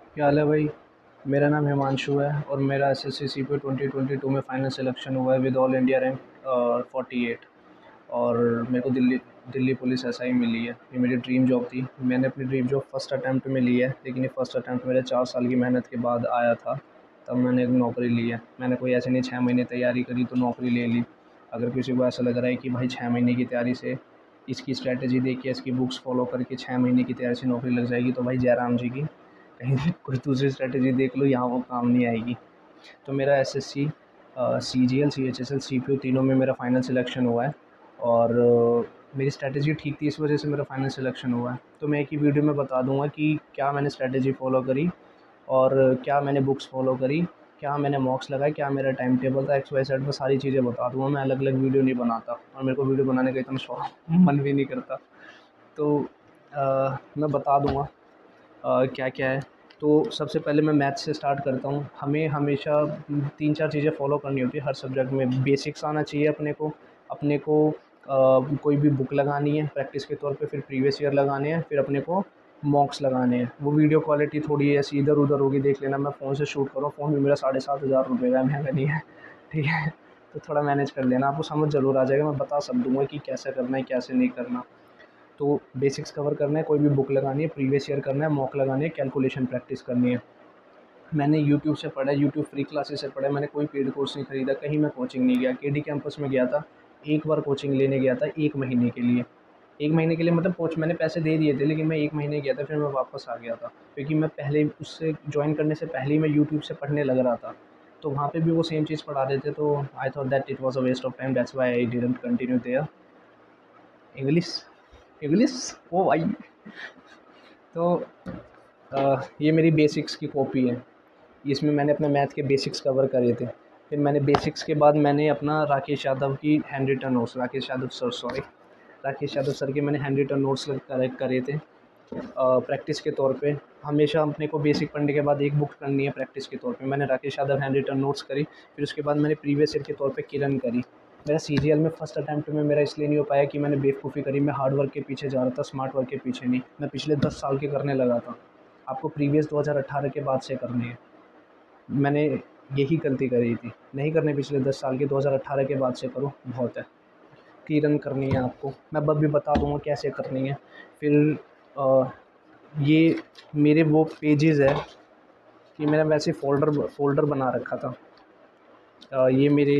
क्या हाल है भाई। मेरा नाम हिमांशु है और मेरा एसएससी सीपीओ 2022 में फाइनल सिलेक्शन हुआ है विद ऑल इंडिया रैंक 48। और मेरे को दिल्ली दिल्ली पुलिस एसआई मिली है। ये मेरी ड्रीम जॉब थी। मैंने अपनी ड्रीम जॉब फर्स्ट अटैम्प्ट में ली है, लेकिन ये फर्स्ट अटैम्प्ट मेरे 4 साल की मेहनत के बाद आया था। तब मैंने एक नौकरी ली है। मैंने कोई ऐसे नहीं 6 महीने तैयारी करी तो नौकरी ले ली। अगर किसी को ऐसा लग रहा है कि भाई 6 महीने की तैयारी से, इसकी स्ट्रैटेजी देख के, इसकी बुक्स फॉलो करके 6 महीने की तैयारी से नौकरी लग जाएगी, तो भाई जयराम जी की कहीं कोई दूसरी स्ट्रैटेजी देख लो, यहाँ वो काम नहीं आएगी। तो मेरा एसएससी, सीजीएल, सीएचएसएल, सीपीओ तीनों में मेरा फाइनल सिलेक्शन हुआ है। और मेरी स्ट्रैटेजी ठीक थी, इस वजह से मेरा फाइनल सिलेक्शन हुआ है। तो मैं एक ही वीडियो में बता दूंगा कि क्या मैंने स्ट्रैटेजी फ़ॉलो करी और क्या मैंने बुक्स फ़ॉलो करी, क्या मैंने मॉक्स लगाए, क्या मेरा टाइम टेबल था, एक्स वाई जेड में सारी चीज़ें बता दूंगा। मैं अलग अलग वीडियो नहीं बनाता और मेरे को वीडियो बनाने का इतना शौक मन भी नहीं करता। तो मैं बता दूंगा क्या क्या है। तो सबसे पहले मैं मैथ से स्टार्ट करता हूँ। हमें हमेशा 3-4 चीज़ें फ़ॉलो करनी होती है हर सब्जेक्ट में। बेसिक्स आना चाहिए अपने को कोई भी बुक लगानी है प्रैक्टिस के तौर पे, फिर प्रीवियस ईयर लगाने हैं, फिर अपने को मॉक्स लगाने हैं। वो वीडियो क्वालिटी थोड़ी ऐसी इधर उधर होगी, देख लेना। मैं फ़ोन से शूट कर रहा हूँ, फ़ोन भी मेरा 7,500 का है, महंगा नहीं है। ठीक है, तो थोड़ा मैनेज कर लेना, आपको समझ ज़रूर आ जाएगा। मैं बता सब दूँगा कि कैसे करना है, कैसे नहीं करना। तो बेसिक्स कवर करना है, कोई भी बुक लगानी है, प्रीवियस ईयर करना है, मॉक लगानी है, कैलकुलेशन प्रैक्टिस करनी है। मैंने यूट्यूब से पढ़ा है, यूट्यूब फ्री क्लासेस से पढ़ा है। मैंने कोई पेड कोर्स नहीं खरीदा, कहीं मैं कोचिंग नहीं गया। केडी कैंपस में गया था, एक बार कोचिंग लेने गया था 1 महीने के लिए। 1 महीने के लिए मतलब कोच मैंने पैसे दे दिए थे, लेकिन मैं 1 महीने गया था, फिर मैं वापस आ गया था। क्योंकि मैं पहले उससे जॉइन करने से पहले ही मैं यूट्यूब से पढ़ने लग रहा था। तो वहाँ पे भी वो सेम चीज़ पढ़ा रहे थे, तो I thought that it was a waste of time, that's why I didn't continue there. English, English, ओ भाई। तो ये मेरी बेसिक्स की कॉपी है। इसमें मैंने अपने मैथ के बेसिक्स कवर करे थे। फिर मैंने बेसिक्स के बाद मैंने अपना राकेश यादव की handwritten notes, Rakesh Yadav sir, sorry, Rakesh Yadav sir के मैंने हैंड रिटन नोट्स करे थे प्रैक्टिस के तौर पे। हमेशा अपने को बेसिक पढ़ने के बाद एक बुक करनी है प्रैक्टिस के तौर पे। मैंने Rakesh Yadav handwritten notes करी। फिर उसके बाद मैंने प्रीवियस ईयर के तौर पे किरण करी। मेरा सीजीएल में फर्स्ट अटैम्प्ट में मेरा इसलिए नहीं हो पाया कि मैंने बेवकूफ़ी करी। मैं हार्ड वर्क के पीछे जा रहा था, स्मार्ट वर्क के पीछे नहीं। मैं पिछले 10 साल के करने लगा था। आपको प्रीवियस 2018 के बाद से करनी है। मैंने यही गलती करी थी, नहीं करने पिछले 10 साल के, 2018 के बाद से करो, बहुत है। की रन करनी है आपको, मैं भी बता दूंगा कैसे करनी है। फिर अ, ये मेरे वो पेजेस है कि मैंने वैसे फ़ोल्डर बना रखा था। ये मेरे,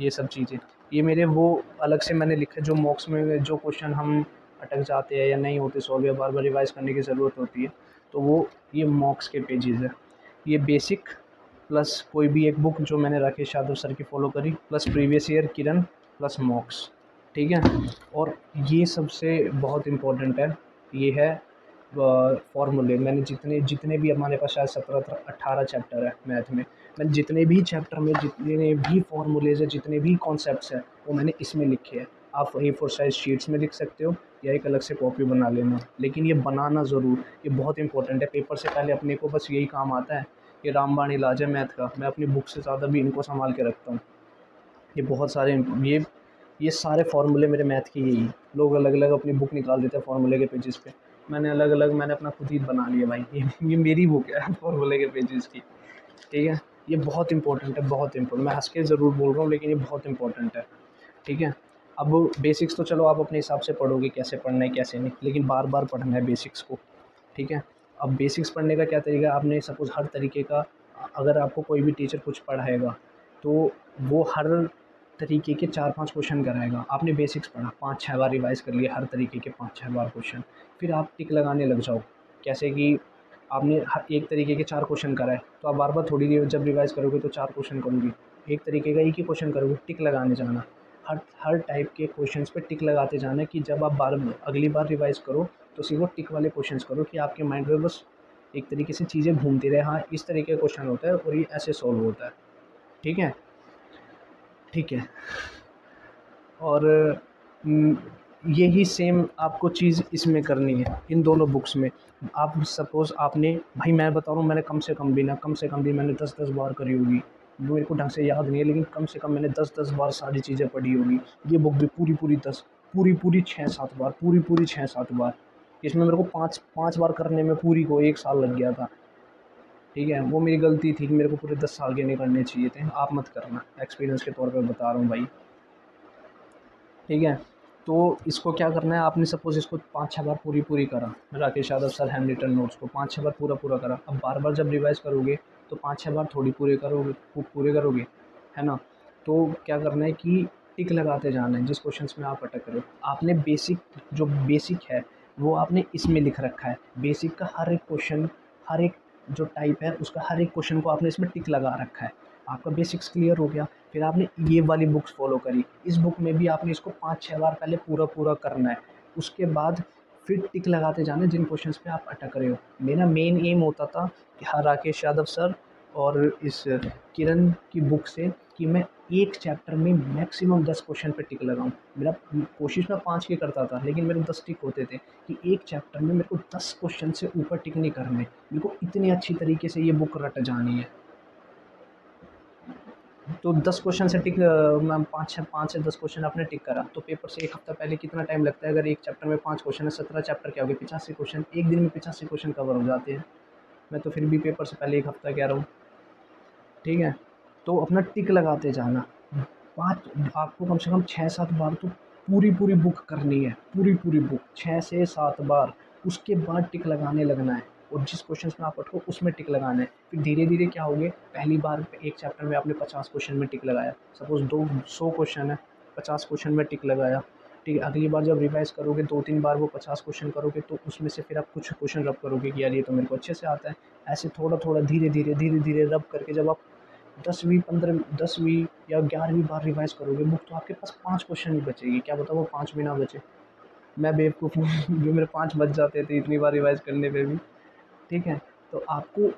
ये सब चीज़ें, ये मेरे वो अलग से मैंने लिखा, जो मॉक्स में जो क्वेश्चन हम अटक जाते हैं या नहीं होते सॉल्व, या बार बार रिवाइज़ करने की ज़रूरत होती है, तो वो ये मॉक्स के पेजेस है। ये बेसिक प्लस कोई भी एक बुक जो मैंने राकेश यादव सर की फ़ॉलो करी, प्लस प्रीवियस ईयर किरण, प्लस मॉक्स। ठीक है। और ये सबसे बहुत इम्पोर्टेंट है, ये है फ़ॉर्मूले। मैंने जितने जितने भी हमारे पास शायद 17-18 चैप्टर है मैथ में, मैंने जितने भी चैप्टर में जितने भी फ़ॉर्मूलेज़ हैं, जितने भी कॉन्सेप्ट्स हैं, वो मैंने इसमें लिखे हैं। आप A4 साइज़ शीट्स में लिख सकते हो या एक अलग से कॉपी बना लेना, लेकिन ये बनाना ज़रूर, ये बहुत इंपॉर्टेंट है। पेपर से पहले अपने को बस यही काम आता है। ये रामबाण इलाज है मैथ का। मैं अपनी बुक से ज़्यादा भी इनको संभाल के रखता हूँ। ये बहुत सारे ये ये सारे फार्मूले मेरे मैथ के यही हैं। लोग अलग अलग अपनी बुक निकाल देते हैं फार्मूले के पेजेस पे, मैंने अलग अलग, मैंने अपना खुद ही बना लिया भाई। ये मेरी बुक है फार्मूले के पेजेस की। ठीक है। ये बहुत इंपॉर्टेंट है, बहुत इंपॉर्टेंट। मैं हंस के ज़रूर बोल रहा हूँ, लेकिन ये बहुत इंपॉर्टेंट है। ठीक है। अब बेसिक्स तो चलो आप अपने हिसाब से पढ़ोगे, कैसे पढ़ना है कैसे नहीं, लेकिन बार बार पढ़ना है बेसिक्स को। ठीक है। अब बेसिक्स पढ़ने का क्या तरीका है, आपने सपोज़ हर तरीके का, अगर आपको कोई भी टीचर कुछ पढ़ाएगा तो वो हर तरीके के 4-5 क्वेश्चन कराएगा। आपने बेसिक्स पढ़ा, 5-6 बार रिवाइज़ कर लिए हर तरीके के 5-6 बार क्वेश्चन, फिर आप टिक लगाने लग जाओ। कैसे कि आपने एक तरीके के 4 क्वेश्चन कराए, तो आप बार बार थोड़ी देर जब रिवाइज़ करोगे तो 4 क्वेश्चन करोगे। एक तरीके का एक ही क्वेश्चन करोगे, टिक लगाने जाना। हर हर टाइप के क्वेश्चंस पे टिक लगाते जाना, कि जब आप अगली बार रिवाइज़ करो तो सिर्फ वो टिक वाले क्वेश्चंस करो, कि आपके माइंड में बस एक तरीके से चीज़ें घूमती रहे। हाँ, इस तरीके का क्वेश्चन होता है और ये ऐसे सॉल्व होता है। ठीक है। ठीक है। और उम, यही सेम आपको चीज़ इसमें करनी है, इन दोनों बुक्स में। आप सपोज़ आपने, भाई मैं बता रहा हूँ, मैंने कम से कम भी मैंने 10-10 बार करी होगी। वो मेरे को ढंग से याद नहीं है, लेकिन कम से कम मैंने 10-10 बार सारी चीज़ें पढ़ी होगी। ये बुक भी पूरी-पूरी 6-7 बार, पूरी-पूरी 6-7 बार। इसमें मेरे को 5 बार करने में पूरी को 1 साल लग गया था। ठीक है, वो मेरी गलती थी कि मेरे को पूरे 10 साल के नहीं करने चाहिए थे। आप मत करना, एक्सपीरियंस के तौर पे बता रहा हूँ भाई। ठीक है, तो इसको क्या करना है, आपने सपोज़ इसको 5-6 बार पूरी करा, Rakesh Yadav sir handwritten notes को 5-6 बार पूरा करा। अब बार-बार जब रिवाइज़ करोगे तो 5-6 बार थोड़ी पूरे करोगे, है ना? तो क्या करना है कि टिक लगाते जाना है जिस क्वेश्चंस में आप अटक रहे हो। आपने जो बेसिक है वो आपने इसमें लिख रखा है। बेसिक का हर एक क्वेश्चन, हर एक जो टाइप है उसका हर एक क्वेश्चन को आपने इसमें टिक लगा रखा है। आपका बेसिक्स क्लियर हो गया। फिर आपने ये वाली बुक्स फॉलो करी। इस बुक में भी आपने इसको 5-6 बार पहले पूरा करना है। उसके बाद फिर टिक लगाते जाना है जिन क्वेश्चंस पे आप अटक रहे हो। मेरा मेन एम होता था कि हाँ, राकेश यादव सर और इस किरण की बुक से कि मैं एक चैप्टर में मैक्सिमम 10 क्वेश्चन पे टिक लगाऊं। मेरा कोशिश मैं 5 की करता था, लेकिन मेरे 10 टिक होते थे कि एक चैप्टर में मेरे को 10 क्वेश्चन से ऊपर टिक नहीं करने। मेरे को इतनी अच्छी तरीके से ये बुक रट जानी है। तो 10 क्वेश्चन से मैम 5 से 10 क्वेश्चन आपने टिक करा, तो पेपर से 1 हफ्ता पहले कितना टाइम लगता है? अगर एक चैप्टर में 5 क्वेश्चन है, 17 चैप्टर क्या हो गए? 85 क्वेश्चन। एक दिन में 85 क्वेश्चन कवर हो जाते हैं। मैं तो फिर भी पेपर से पहले 1 हफ्ता कह रहा हूँ। ठीक है, तो अपना टिक लगाते जाना। 5 आपको कम से कम 6-7 बार तो पूरी बुक करनी है, पूरी बुक 6 से 7 बार। उसके बाद टिक लगाने लगना है और जिस क्वेश्चंस में आप अटको उसमें टिक लगाना है। फिर धीरे-धीरे क्या होगे, पहली बार एक चैप्टर में आपने 50 क्वेश्चन में टिक लगाया, सपोज़ 100 क्वेश्चन है, 50 क्वेश्चन में टिक लगाया। ठीक है, अगली बार जब रिवाइज़ करोगे 2-3 बार वो 50 क्वेश्चन करोगे तो उसमें से फिर आप कुछ क्वेश्चन रब करोगे कि यार ये तो मेरे को अच्छे से आता है। ऐसे थोड़ा-थोड़ा धीरे-धीरे रब करके जब आप 10वीं या 11वीं बार रिवाइज़ करोगे बुक, तो आपके पास 5 क्वेश्चन ही बचेगी। क्या पता वो 5 भी ना बचे। मैं बेवकूफ़ हूँ जो मेरे 5 बच जाते थे इतनी बार रिवाइज़ करने पे भी। ठीक है? तो आपको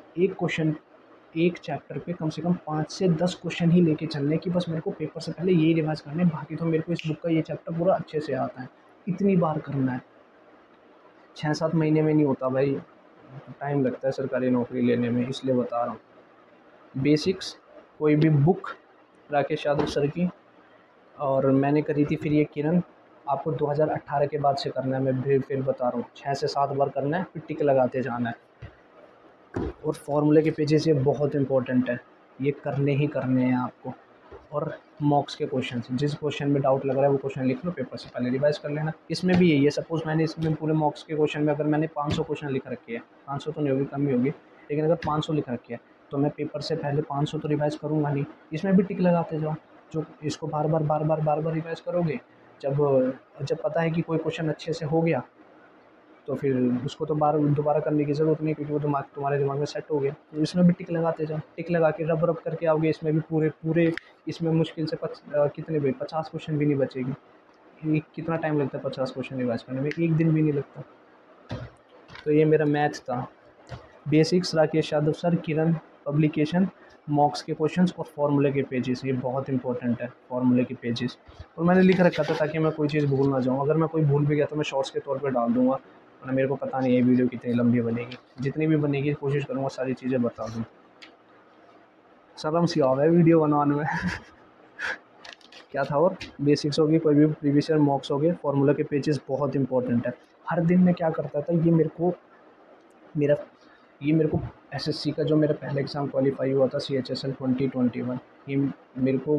एक चैप्टर पे कम से कम 5 से 10 क्वेश्चन ही लेके चलने हैं कि बस मेरे को पेपर से पहले यही रिवाइज़ करने हैं, बाकी तो मेरे को इस बुक का ये चैप्टर पूरा अच्छे से आता है। इतनी बार करना है। 6-7 महीने में नहीं होता भाई, टाइम लगता है सरकारी नौकरी लेने में, इसलिए बता रहा हूँ। बेसिक्स कोई भी बुक राकेश यादव सर की, और मैंने करी थी फिर ये किरण। आपको 2018 के बाद से करना है, मैं फिर बता रहा हूँ। 6 से 7 बार करना है, फिर टिक लगाते जाना है। और फार्मूले के पेजेस ये बहुत इंपॉर्टेंट है, ये करने ही करने हैं आपको। और मॉक्स के क्वेश्चन, जिस क्वेश्चन में डाउट लग रहा है वो क्वेश्चन लिख लो, पेपर से पहले रिवाइज कर लेना। इसमें भी यही है, सपोज़ मैंने इसमें पूरे मॉक्स के क्वेश्चन में अगर मैंने 500 क्वेश्चन लिख रखे हैं, 500 तो नहीं होगी, कम ही होगी, लेकिन अगर 500 लिख रखे हैं तो मैं पेपर से पहले 500 तो रिवाइज़ करूँगा नहीं। इसमें भी टिक लगाते जाओ। जो इसको बार बार रिवाइज़ करोगे, जब जब पता है कि कोई क्वेश्चन अच्छे से हो गया तो फिर उसको तो दोबारा करने की ज़रूरत नहीं, क्योंकि वो तुम्हारे दिमाग में सेट हो गया। तो इसमें भी टिक लगाते जाओ, टिक लगा के रब करके आओगे। इसमें भी पूरे पूरे इसमें मुश्किल से कितने भाई 50 क्वेश्चन भी नहीं बचेगी। ये कितना टाइम लगता है 50 क्वेश्चन रिवाइज करने में? एक दिन भी नहीं लगता। तो ये मेरा मैथ था। बेसिक्स राकेश यादव सर, किरण पब्लिकेशन, मॉक्स के क्वेश्चंस और फार्मूले के पेजेस, ये बहुत इंपॉर्टेंट है फार्मूले के पेजेस। और मैंने लिख रखा था ताकि मैं कोई चीज़ भूल ना जाऊँ। अगर मैं कोई भूल भी गया तो मैं शॉर्ट्स के तौर पे डाल दूँगा, वरना मेरे को पता नहीं ये वीडियो कितनी लंबी बनेगी। जितनी भी बनेगी कोशिश करूँगा सारी चीज़ें बता दूँ। शर्म सी आ रहा है वीडियो बनाने में क्या था? और बेसिक्स हो गई, कोई भी प्रीवियस ईयर मॉक्स हो गए, फार्मूला के पेजेस बहुत इंपॉर्टेंट है। हर दिन मैं क्या करता था, मेरा ये मेरे को एसएससी का जो मेरा पहला एग्ज़ाम क्वालिफाई हुआ था CHSL 2021, ये मेरे को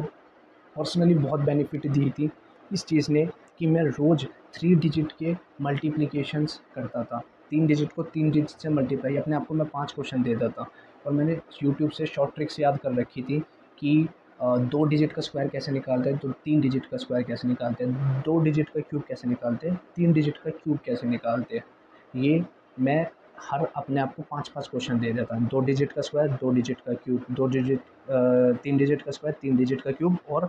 पर्सनली बहुत बेनिफिट दी थी इस चीज़ ने कि मैं रोज़ 3 डिजिट के मल्टीप्लिकेशंस करता था। 3 डिजिट को 3 डिजिट से मल्टीप्लाई, अपने आप को मैं 5 क्वेश्चन देता था। और मैंने यूट्यूब से शॉर्ट ट्रिक्स याद कर रखी थी कि 2 डिजिट का स्क्वायर कैसे निकालते हैं, तो 3 डिजिट का स्क्वायर कैसे निकालते हैं, 2 डिजिट का क्यूब कैसे निकालते हैं, 3 डिजिट का क्यूब कैसे निकालते हैं। ये मैं हर अपने आप को 5-5 क्वेश्चन दे देता हूँ। 2 डिजिट का स्क्वायर, 2 डिजिट का क्यूब, 3 डिजिट का स्क्वायर, 3 डिजिट का क्यूब, और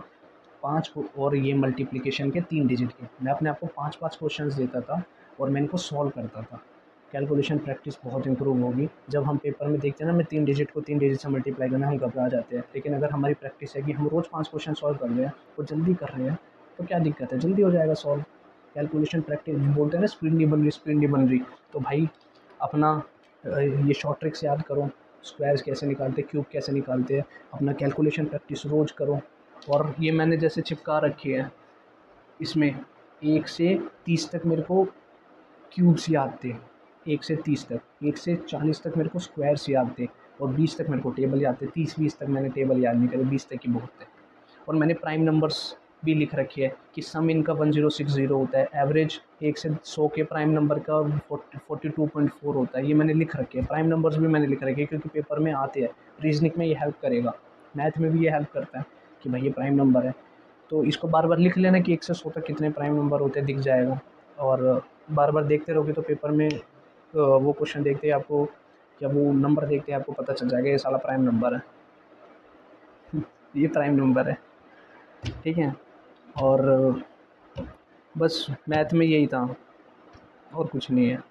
5 और ये मल्टीप्लिकेशन के 3 डिजिट के। मैं अपने आप को 5-5 क्वेश्चंस देता था और मैं इनको सॉल्व करता था। कैलकुलेशन प्रैक्टिस बहुत इंप्रूव होगी। जब हम पेपर में देखते हैं ना, मैं 3 डिजिट को 3 डिजिट से मल्टीप्लाई करना, हम घबरा जाते हैं। लेकिन अगर हमारी प्रैक्टिस है कि हम रोज़ 5 क्वेश्चन सॉल्व कर रहे हैं और जल्दी कर रहे हैं, तो क्या दिक्कत है, जल्दी हो जाएगा सॉल्व। कैलकुलेशन प्रैक्टिस बोलते हैं ना, स्पीड नहीं बन रही। तो भाई अपना ये शॉर्ट ट्रिक्स याद करो, स्क्वायर्स कैसे निकालते, क्यूब कैसे निकालते हैं, अपना कैलकुलेशन प्रैक्टिस रोज़ करो। और ये मैंने जैसे चिपका रखी है, इसमें 1 से 30 तक मेरे को क्यूब्स याद थे 1 से 30 तक, 1 से 40 तक मेरे को स्क्वायर्स याद थे, और 20 तक मेरे को टेबल याद थे। 30-20 तक मैंने टेबल याद नहीं करे, 20 तक ही बहुत थे। और मैंने प्राइम नंबर्स भी लिख रखी है कि सम इनका 1060 होता है, एवरेज 1 से 100 के प्राइम नंबर का 42.4 होता है। ये मैंने लिख रखे हैं, प्राइम नंबर्स भी मैंने लिख रखे हैं क्योंकि पेपर में आते हैं। रीजनिंग में ये हेल्प करेगा, मैथ में भी ये हेल्प करता है कि भाई ये प्राइम नंबर है, तो इसको बार बार लिख लेना कि 1 से 100 तक कितने प्राइम नंबर होते हैं, दिख जाएगा। और बार बार देखते रहोगे तो पेपर में वो क्वेश्चन देखते ही आपको, जब वो नंबर देखते ही आपको पता चल जाएगा ये साला प्राइम नंबर है, ये प्राइम नंबर है। ठीक है, और बस मैथ में यही था और कुछ नहीं है।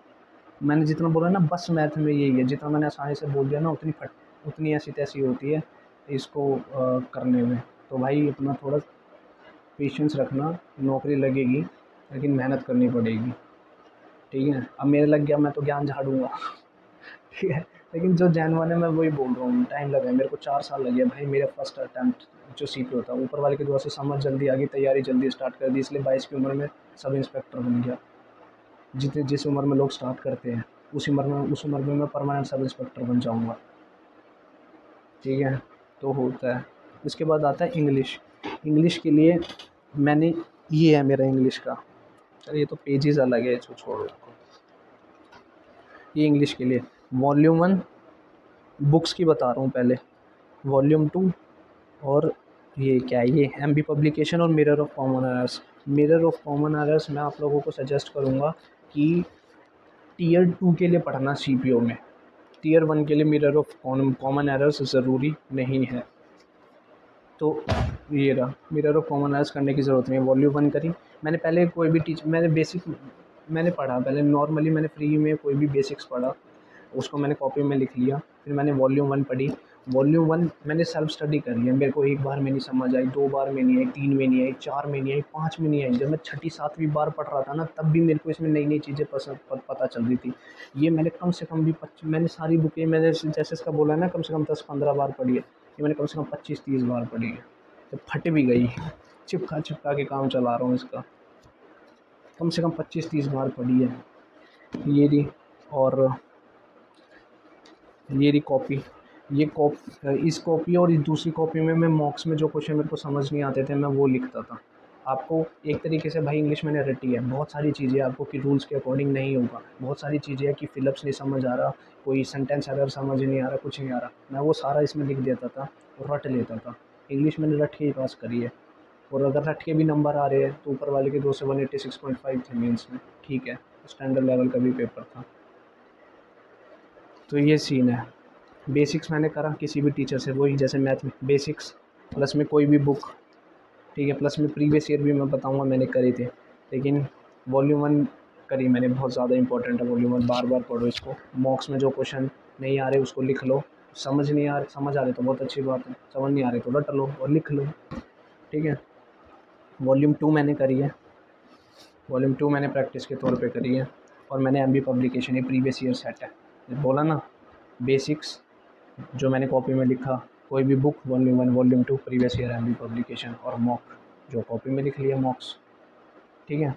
मैंने जितना बोला ना, बस मैथ में यही है, जितना मैंने आसानी से बोल दिया ना, उतनी ऐसी तैसी होती है इसको करने में। तो भाई अपना थोड़ा पेशेंस रखना, नौकरी लगेगी लेकिन मेहनत करनी पड़ेगी। ठीक है, अब मेरे लग गया मैं तो ज्ञान झाड़ूंगा। ठीक है, लेकिन जो जेन्युइन है मैं वही बोल रहा हूँ, टाइम लगा है मेरे को, 4 साल लगे भाई मेरे फर्स्ट अटैम्प्ट जो सीपीओ था। ऊपर वाले की दुआ से समझ जल्दी आ गई, तैयारी जल्दी स्टार्ट कर दी, इसलिए 22 की उम्र में सब इंस्पेक्टर बन गया। जिस उम्र में लोग स्टार्ट करते हैं उस उम्र में मैं परमानेंट सब इंस्पेक्टर बन जाऊँगा। ठीक है, तो होता है। उसके बाद आता है इंग्लिश। इंग्लिश के लिए मैंने, ये है मेरा इंग्लिश का, चलिए ये तो पेजेस अलग है, इसको छोड़ो इसको। ये इंग्लिश के लिए वॉल्यूम 1 बुक्स की बता रहा हूँ पहले, वॉल्यूम 2, और ये क्या है, ये एमबी पब्लिकेशन और mirror of common errors. Mirror of common errors मैं आप लोगों को सजेस्ट करूँगा कि टीयर 2 के लिए पढ़ना सीपीओ में। टीयर 1 के लिए मिरर ऑफ कॉमन एरर्स ज़रूरी नहीं है। तो ये रहा, मिरर ऑफ कॉमन एरर्स करने की ज़रूरत नहीं है। वॉल्यूम 1 करी मैंने, पहले कोई भी मैंने बेसिक मैंने पढ़ा, पहले नॉर्मली मैंने फ्री में कोई भी बेसिक्स पढ़ा, उसको मैंने कॉपी में लिख लिया। फिर मैंने वॉल्यूम 1 पढ़ी। वॉल्यूम 1 मैंने सेल्फ स्टडी कर लिया, मेरे को एक बार में नहीं समझ आई, 2 बार में नहीं आई, 3 में नहीं आई, 4 में नहीं आई, 5 में नहीं आई। जब मैं 6ठी-7वीं बार पढ़ रहा था ना, तब भी मेरे को इसमें नई-नई चीज़ें पता चल रही थी। ये मैंने कम से कम भी मैंने सारी बुकें मैंने जैसे इसका बोला ना, कम से कम 10-15 बार पढ़ी है। ये मैंने कम से कम 25-30 बार पढ़ी है। तो फट भी गई, चिपका के काम चला रहा हूँ इसका। कम से कम 25-30 बार पढ़ी है ये रही। और ये रही कॉपी, इस कॉपी और इस दूसरी कॉपी में मैं मॉक्स में जो क्वेश्चन मेरे को समझ नहीं आते थे मैं वो लिखता था। आपको एक तरीके से भाई इंग्लिश मैंने रटी है, बहुत सारी चीज़ें आपको कि रूल्स के अकॉर्डिंग नहीं होगा, बहुत सारी चीज़ें हैं कि फिलअप्स नहीं समझ आ रहा, कोई सेंटेंस एरर समझ नहीं आ रहा, कुछ नहीं आ रहा, मैं वो सारा इसमें लिख देता था और रट लेता था। इंग्लिश मैंने रट के ही पास करी है, और अगर रट के भी नंबर आ रहे हैं तो ऊपर वाले के 2 से 186.5 थे मेंस में। ठीक है, स्टैंडर्ड लेवल का भी पेपर था। तो ये सीन है। बेसिक्स मैंने करा किसी भी टीचर से, वही जैसे मैथ में बेसिक्स, प्लस में कोई भी बुक। ठीक है, प्लस में प्रीवियस ईयर भी मैं बताऊंगा मैंने करे थे। लेकिन वॉल्यूम 1 करी मैंने, बहुत ज़्यादा इंपॉर्टेंट है वॉल्यूम 1, बार बार पढ़ो इसको। मॉक्स में जो क्वेश्चन नहीं आ रहे उसको लिख लो, समझ नहीं आ रहे, समझ आ रहे तो बहुत अच्छी बात है, समझ नहीं आ रहे तो रट लो और लिख लो। ठीक है, वॉल्यूम 2 मैंने करी है, वॉल्यूम 2 मैंने प्रैक्टिस के तौर पे करी है। और मैंने एमबी पब्लिकेशन, ये प्रीवियस ईयर सेट है, बोला ना। बेसिक्स जो मैंने कॉपी में लिखा, कोई भी book, volume 1 volume 2 previous year MB publication, और मॉक जो कॉपी में लिख लिया मॉक्स। ठीक है,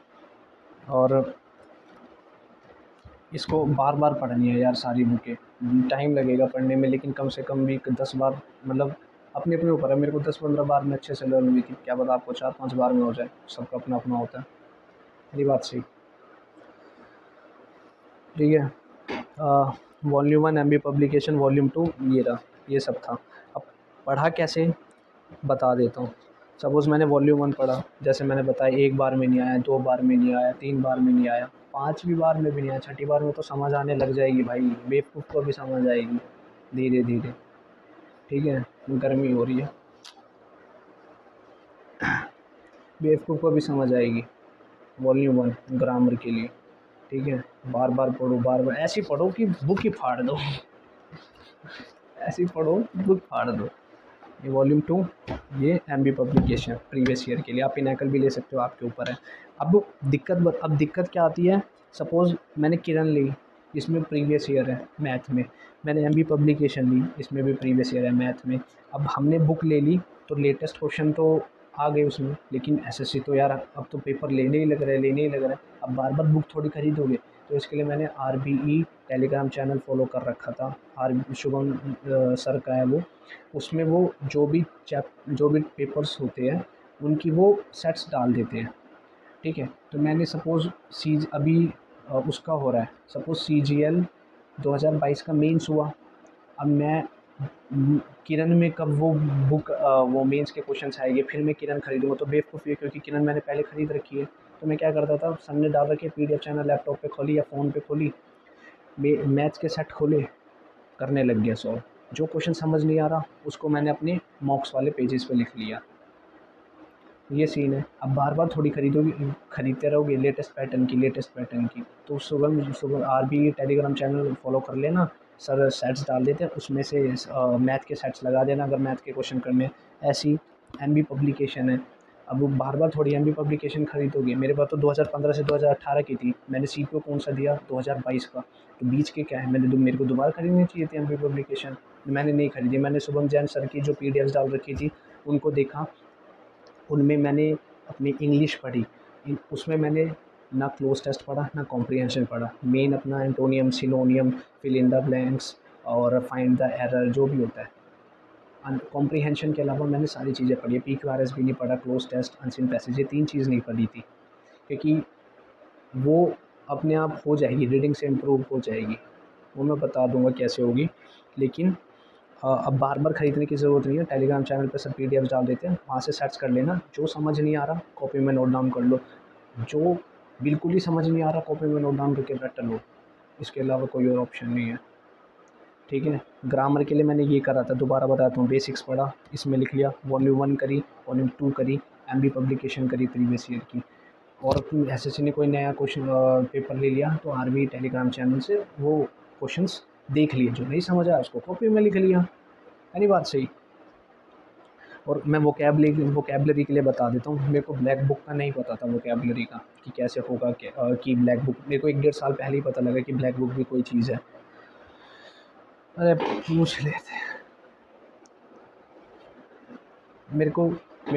और इसको बार बार पढ़नी है यार सारी बुकें, टाइम लगेगा पढ़ने में, लेकिन कम से कम भी 10 बार, मतलब अपने अपने ऊपर है। मेरे को 10-15 बार में अच्छे से लर्न हुई थी, क्या पता आपको 4-5 बार में हो जाए, सबका अपना अपना होता है। मेरी बात सही। ठीक है, वॉल्यूम 1 एमबी पब्लिकेशन, वॉल्यूम 2 ये रहा, ये सब था। अब पढ़ा कैसे बता देता हूँ। सपोज़ मैंने वॉल्यूम 1 पढ़ा, जैसे मैंने बताया, 1 बार में नहीं आया, 2 बार में नहीं आया, 3 बार में नहीं आया, 5वीं बार में भी नहीं आया, 6ठी बार में तो समझ आने लग जाएगी भाई, बेवकूफ़ को भी समझ आएगी धीरे धीरे। ठीक है, गर्मी हो रही है, बेवकूफ़ को भी समझ आएगी वॉल्यूम 1 ग्रामर के लिए। ठीक है, बार बार पढ़ो, बार बार ऐसी पढ़ो कि बुक ही फाड़ दो, ऐसी पढ़ो बुक फाड़ दो। ये वॉल्यूम 2, ये एमबी पब्लिकेशन प्रीवियस ईयर के लिए, आप पिनैकल भी ले सकते हो, आपके ऊपर है। अब दिक्कत क्या आती है, सपोज़ मैंने किरण ली, इसमें प्रीवियस ईयर है मैथ में, मैंने एमबी पब्लिकेशन ली, इसमें भी प्रीवियस ईयर है मैथ में। अब हमने बुक ले ली तो लेटेस्ट क्वेश्चन तो आ गए उसमें, लेकिन एसएससी तो यार अब तो पेपर लेने ही लग रहा है। अब बार बार बुक थोड़ी खरीदोगे, तो इसके लिए मैंने RBE टेलीग्राम चैनल फॉलो कर रखा था। शुभम सर का है वो। उसमें वो जो भी पेपर्स होते हैं उनकी वो सेट्स डाल देते हैं, ठीक है। तो मैंने सपोज़ अभी उसका हो रहा है, सपोज़ CGL 2022 का मेंस हुआ। अब मैं किरण में कब वो वो मेंस के क्वेश्चंस आएंगे, फिर मैं किरण खरीदूंगा तो बेवकूफ़ी है, क्योंकि किरण मैंने पहले खरीद रखी है। तो मैं क्या करता था, सन ने डाल रखे PDF चैनल, लैपटॉप पे खोली या फ़ोन पे खोली, मैथ्स के सेट खोले, करने लग गया सॉल्व। जो क्वेश्चन समझ नहीं आ रहा उसको मैंने अपने मॉक्स वाले पेजेस पे लिख लिया। ये सीन है। अब बार बार थोड़ी खरीदते रहोगे लेटेस्ट पैटर्न की। तो सुबह सुबह RBE टेलीग्राम चैनल फॉलो कर लेना, सर सेट्स डाल देते हैं, उसमें से मैथ के सेट्स लगा देना अगर मैथ के क्वेश्चन करने हैं। ऐसी MB पब्लिकेशन है। अब वो बार बार थोड़ी MB पब्लिकेशन खरीदोगे। मेरे पास तो 2015 से 2018 की थी, मैंने CPO कौन सा दिया, 2022 का। तो बीच के क्या है, मेरे को दोबारा खरीदनी चाहिए थी MB पब्लिकेशन, मैंने नहीं खरीदी। मैंने शुभम जैन सर की जो PDFs डाल रखी थी उनको देखा, उनमें मैंने अपनी इंग्लिश पढ़ी, उसमें मैंने ना क्लोज टेस्ट पढ़ा ना कॉम्प्रिहेंशन पढ़ा। मेन अपना antonym, synonym, fill in the blanks और फाइंड द एरर जो भी होता है। कॉम्प्रिहेंशन के अलावा मैंने सारी चीज़ें पढ़ी है। PQRS भी नहीं पढ़ा, क्लोज टेस्ट, अनसीन पैसेज, ये 3 चीज़ नहीं पढ़ी थी, क्योंकि वो अपने आप हो जाएगी, रीडिंग से इम्प्रूव हो जाएगी। वो मैं बता दूंगा कैसे होगी। लेकिन अब बार बार ख़रीदने की ज़रूरत नहीं है। टेलीग्राम चैनल पे सब PDFs डाल देते हैं, वहाँ से सर्च कर लेना। जो समझ नहीं आ रहा कॉपी में नोट डाउन कर लो, जो बिल्कुल ही समझ नहीं आ रहा कॉपी में नोट डाउन करके रट लो। इसके अलावा कोई और ऑप्शन नहीं है, ठीक है। ग्रामर के लिए मैंने ये करा था, दोबारा बताता हूँ। बेसिक्स पढ़ा, इसमें लिख लिया, वॉल्यूम 1 करी, वॉल्यूम 2 करी, MB पब्लिकेशन करी प्रीवियस ईयर की। और SSC ने कोई नया क्वेश्चन पेपर ले लिया तो RBE टेलीग्राम चैनल से वो क्वेश्चंस देख लिए, जो नहीं समझ आया उसको कॉपी में लिख लिया। यानी बात सही। और मैं वोकैबलरी के लिए बता देता हूँ। मेरे को ब्लैक बुक का नहीं पता था, वोकैबलरी का कि कैसे होगा, कि ब्लैक बुक, मेरे को 1 डेढ़ साल पहले ही पता लगा कि ब्लैक बुक भी कोई चीज़ है। अरे पूछ लेते हैं। मेरे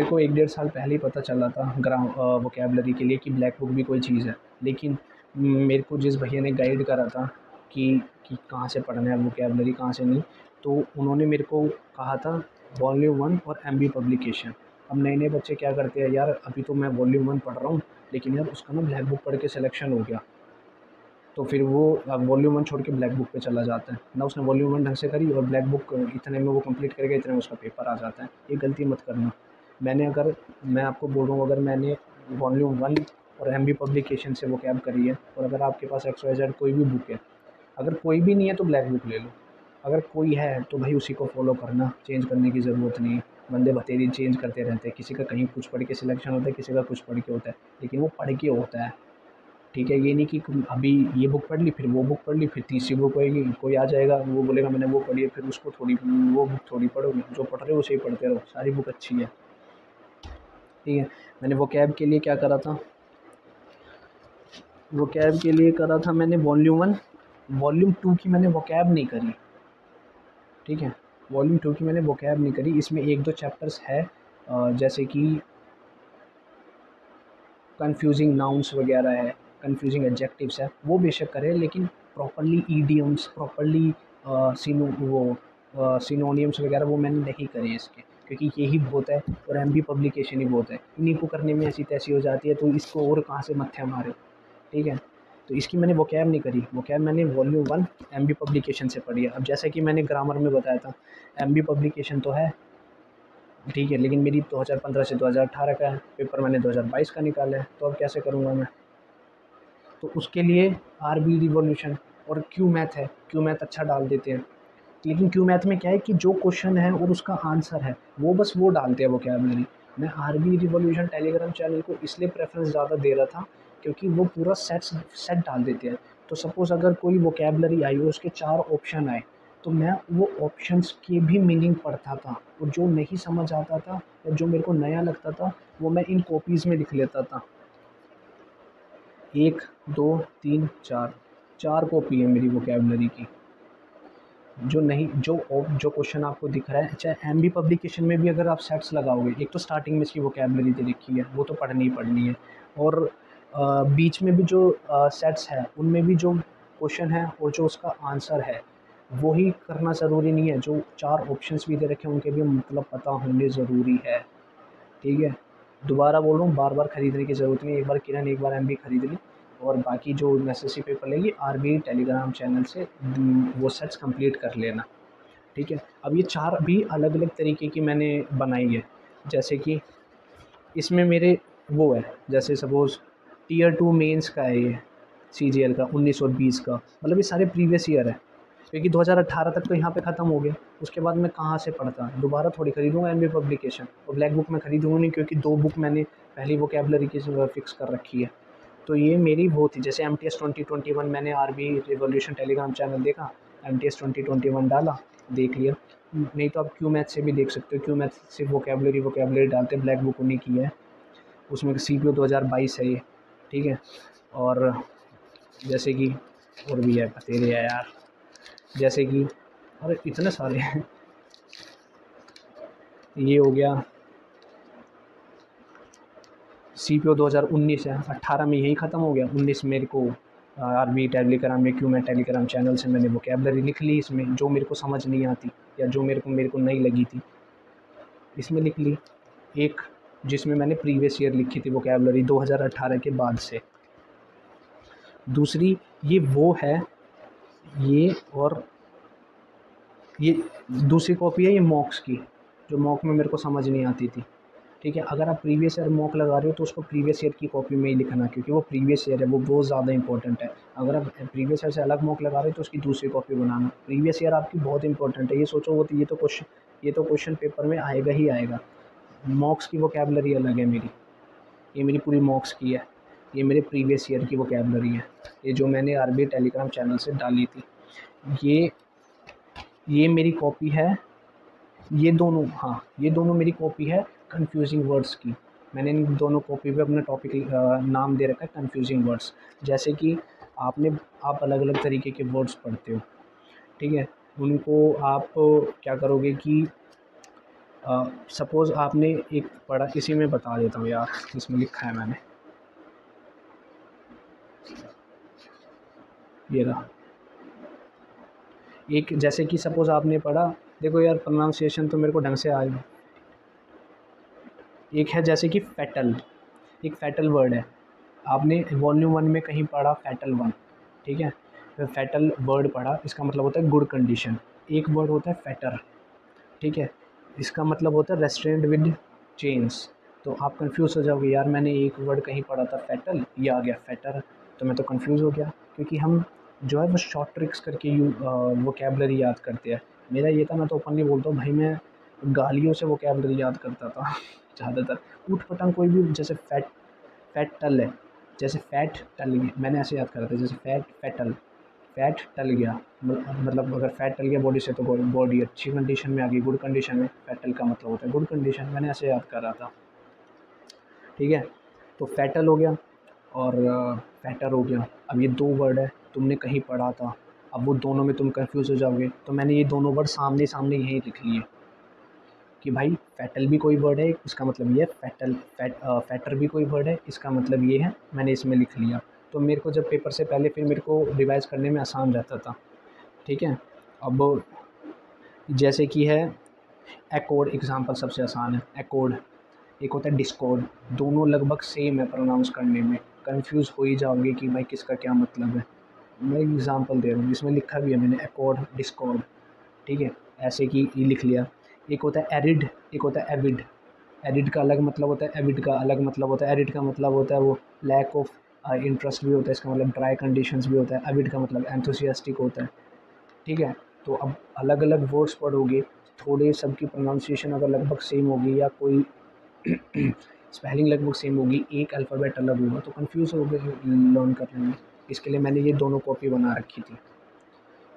को 1 डेढ़ साल पहले ही पता चला था वोकैबलरी के लिए कि ब्लैक बुक भी कोई चीज़ है। लेकिन मेरे को जिस भैया ने गाइड करा था कि कहाँ से पढ़ना है वोकैबलरी, कहाँ से नहीं, तो उन्होंने मेरे को कहा था वॉल्यूम 1 और MB पब्लिकेशन। अब नए बच्चे क्या करते हैं, यार अभी तो मैं वॉल्यूम 1 पढ़ रहा हूँ, लेकिन यार उसका ना ब्लैक बुक पढ़ के सिलेक्शन हो गया, तो फिर वो वॉल्यूम 1 छोड़ के ब्लैक बुक पे चला जाता है ना। उसने वॉल्यूम 1 ढंग से करी और ब्लैक बुक इतने में वो कंप्लीट कर गया, इतने में उसका पेपर आ जाता है। ये गलती मत करना। मैं आपको बोल रहा हूँ, अगर मैंने वॉल्यूम 1 और MB पब्लिकेशन से वो कैब करी है, और अगर आपके पास XYZ कोई भी बुक है, अगर कोई भी नहीं है तो ब्लैक बुक ले लो, अगर कोई है तो भाई उसी को फॉलो करना, चेंज करने की ज़रूरत नहीं है। बंदे बतेरी चेंज करते रहते हैं, किसी का कहीं कुछ पढ़ के सिलेक्शन होता है, किसी का कुछ पढ़ के होता है, लेकिन वो पढ़ के होता है, ठीक है। ये नहीं कि अभी ये बुक पढ़ ली, फिर वो बुक पढ़ ली, फिर तीसरी बुक होएगी, कोई आ जाएगा वो बोलेगा मैंने वो पढ़ी है, फिर उसको थोड़ी वो बुक थोड़ी पढ़ोगे, जो पढ़ रहे हो उसे ही पढ़ते रहो, सारी बुक अच्छी है, ठीक है। मैंने वो कैब के लिए क्या करा था, वो कैब के लिए करा था मैंने वॉल्यूम 1, वॉल्यूम 2 की मैंने वो कैब नहीं करी, ठीक है। वॉल्यूम 2 की मैंने वो कैब नहीं करी। इसमें 1-2 चैप्टर्स है, जैसे कि कन्फ्यूजिंग नाउन्स वगैरह है, कन्फ्यूजिंग एडजेक्टिव्स है, वो बेशक करे, लेकिन प्रॉपर्ली ईडियम्स, प्रॉपर्ली सिनोनियम्स वगैरह वो मैंने नहीं करे इसके, क्योंकि यही बहुत है और MB पब्लिकेशन ही बहुत है। इन्हीं को करने में ऐसी तैसी हो जाती है, तो इसको और कहाँ से मत्थे मारे, ठीक है। तो इसकी मैंने वोकैब नहीं करी, वोकैब मैंने वॉल्यूम 1 MB पब्लिकेशन से पढ़ी है। अब जैसे कि मैंने ग्रामर में बताया था, MB पब्लिकेशन तो है, ठीक है, लेकिन मेरी 2015 से 2018 का है, पेपर मैंने 2022 का निकाला है, तो अब कैसे करूँगा मैं। तो उसके लिए RB रिवॉल्यूशन और क्यू मैथ है, क्यू मैथ अच्छा डाल देते हैं। लेकिन क्यू मैथ में क्या है कि जो क्वेश्चन है और उसका आंसर है वो बस वो डालते हैं वोकैबलरी। मैं RB रिवॉल्यूशन टेलीग्राम चैनल को इसलिए प्रेफरेंस ज़्यादा दे रहा था, क्योंकि वो पूरा सेट डाल देते हैं। तो सपोज़ अगर कोई वोकैबलरी आई और उसके 4 ऑप्शन आए, तो मैं वो ऑप्शंस की भी मीनिंग पढ़ता था, और जो नहीं समझ आता था या जो मेरे को नया लगता था वो मैं इन कॉपीज़ में लिख लेता था। 1, 2, 3, 4, 4 कॉपी है मेरी वोकैबलरी की। जो क्वेश्चन आपको दिख रहा है, चाहे MB पब्लिकेशन में भी अगर आप सेट्स लगाओगे, एक तो स्टार्टिंग में इसकी वोकैबलरी दे रखी है, वो तो पढ़नी ही पढ़नी है। और बीच में भी जो सेट्स हैं उनमें भी जो क्वेश्चन है और जो उसका आंसर है वो ही करना ज़रूरी नहीं है, जो 4 ऑप्शंस भी दे रखे हैं उनके भी मतलब पता होने ज़रूरी है। ठीक है, दोबारा बोल रहा हूँ, बार बार ख़रीदने की ज़रूरत नहीं है, एक बार किरण एक बार एमबी खरीद ली और बाकी जो नेसेसरी पेपर लेंगी आरबी टेलीग्राम चैनल से वो सेट्स कंप्लीट कर लेना। ठीक है, अब ये 4 भी अलग अलग तरीके की मैंने बनाई है, जैसे कि इसमें मेरे वो है, जैसे सपोज़ टियर 2 मेंस का है ये, सीजीएल का 19 और 20 का, मतलब ये सारे प्रीवियस ईयर है, क्योंकि 2018 तक तो यहाँ पे ख़त्म हो गया। उसके बाद मैं कहाँ से पढ़ता, दोबारा थोड़ी खरीदूंगा एमबी पब्लिकेशन, और ब्लैक बुक में खरीदूंगा नहीं, क्योंकि 2 बुक मैंने पहली वोकेबलरी की फ़िक्स कर रखी है। तो ये मेरी वो थी, जैसे एमटीएस 2021 मैंने आरबी रिवॉल्यूशन टेलीग्राम चैनल देखा, एमटीएस 2021 डाला, देख लिया। नहीं तो आप क्यू मैथ से भी देख सकते हो, क्यू मैथ सिर्फ वोकेबलरी डालते, ब्लैक बुक उन्हीं की है, उसमें सीपीओ 2022 है ये। ठीक है, और जैसे कि और भी है, बतेरे है यार, जैसे कि अरे इतने सारे हैं। ये हो गया सीपीओ 2019 है, 18 में यही ख़त्म हो गया, 19 मेरे को आरबी टेलीग्राम में क्यों मैं टेलीग्राम चैनल से मैंने वोकेबलरी लिख ली, इसमें जो मेरे को समझ नहीं आती या जो मेरे को नहीं लगी थी इसमें लिख ली। एक जिसमें मैंने प्रीवियस ईयर लिखी थी वोकेबलरी 2018 के बाद से। दूसरी ये वो है, ये और ये दूसरी कॉपी है ये मॉक्स की, जो मॉक में मेरे को समझ नहीं आती थी। ठीक है, अगर आप प्रीवियस ईयर मॉक लगा रहे हो तो उसको प्रीवियस ईयर की कॉपी में ही लिखना, क्योंकि वो प्रीवियस ईयर है, वो बहुत ज़्यादा इंपॉर्टेंट है। अगर आप प्रीवियस ईयर से अलग मॉक लगा रहे हो तो उसकी दूसरी कॉपी बनाना, प्रीवियस ईयर आपकी बहुत इंपॉर्टेंट है। ये सोचो वो तो ये तो क्वेश्चन पेपर में आएगा ही आएगा। मॉक्स की वोकेबलरी अलग है मेरी, ये मेरी पूरी मॉक्स की है, ये मेरे प्रीवियस ईयर की वोकेबलरी है, ये जो मैंने आरबी टेलीग्राम चैनल से डाली थी। ये मेरी कॉपी है, ये दोनों, हाँ ये दोनों मेरी कॉपी है कंफ्यूजिंग वर्ड्स की। मैंने इन दोनों कॉपी पे अपना टॉपिक नाम दे रखा है कंफ्यूजिंग वर्ड्स। जैसे कि आप अलग अलग तरीके के वर्ड्स पढ़ते हो, ठीक है, उनको आप क्या करोगे कि सपोज़ आपने एक पढ़ा, इसी में बता देता हूँ यार, इसमें लिखा है मैंने, ये रहा। एक जैसे कि सपोज़ आपने पढ़ा, देखो यार प्रोनाउंसिएशन तो मेरे को ढंग से आया। एक है जैसे कि फैटल, एक फैटल वर्ड है, आपने वॉल्यूम 1 में कहीं पढ़ा फैटल 1, ठीक है, तो फैटल वर्ड पढ़ा, इसका मतलब होता है गुड कंडीशन। एक वर्ड होता है फैटर, ठीक है, इसका मतलब होता है रेस्ट्रेंड विद चेन्स। तो आप कंफ्यूज हो जाओगे, यार मैंने एक वर्ड कहीं पढ़ा था फैटल, ये आ गया फैटर, तो मैं तो कंफ्यूज हो गया, क्योंकि हम जो है वो शॉर्ट ट्रिक्स करके वोकेबलरी याद करते हैं। मेरा ये था, मैं तो ओपनली बोलता हूँ भाई, मैं गालियों से वोकेबलरी याद करता था ज़्यादातर, ऊट पटांग कोई भी, जैसे फैट टल है, जैसे फैट टल गया, मैंने ऐसे याद करा था, जैसे फैट टल गया, मतलब अगर फैट टल गया बॉडी से तो बॉडी अच्छी कंडीशन में आ गई, गुड कंडीशन में, फैटल का मतलब होता है गुड कंडीशन, मैंने ऐसे याद करा था। ठीक है, तो फैटल हो गया और फैटर हो गया। अब ये 2 वर्ड है, तुमने कहीं पढ़ा था, अब वो दोनों में तुम कंफ्यूज हो जाओगे, तो मैंने ये दोनों वर्ड सामने सामने यहीं लिख लिए कि भाई फैटल भी कोई वर्ड है, इसका मतलब ये है, फैटर भी कोई वर्ड है, इसका मतलब ये है, मैंने इसमें लिख लिया। तो मेरे को जब पेपर से पहले फिर मेरे को रिवाइज़ करने में आसान रहता था। ठीक है, अब जैसे कि है एकॉर्ड, एग्ज़ाम्पल सबसे आसान है एकॉर्ड, एक होता है डिस्कॉर्ड, दोनों लगभग सेम है प्रोनाउंस करने में, कंफ्यूज हो ही जाओगे कि भाई किसका क्या मतलब है। मैं एग्ज़ाम्पल दे रहा हूँ, इसमें लिखा भी है मैंने एकॉर्ड डिस्कॉर्ड, ठीक है, ऐसे कि ये लिख लिया। एक होता है एरिड, एक होता है एविड, एरिड का अलग मतलब होता है, एविड का अलग मतलब होता है। एरिड का मतलब होता है वो लैक ऑफ इंटरेस्ट भी होता है, इसका मतलब ड्राई कंडीशंस भी होता है। एविड का मतलब एंथुसियास्टिक होता है। ठीक है, तो अब अलग अलग वर्ड्स पढ़ोगे, थोड़े सबकी प्रोनाउंसिएशन अगर लगभग सेम होगी या कोई स्पेलिंग लगभग सेम होगी, एक अल्फ़ाबेट अलग होगा तो कंफ्यूज हो गए लर्न करने में। इसके लिए मैंने ये दोनों कॉपी बना रखी थी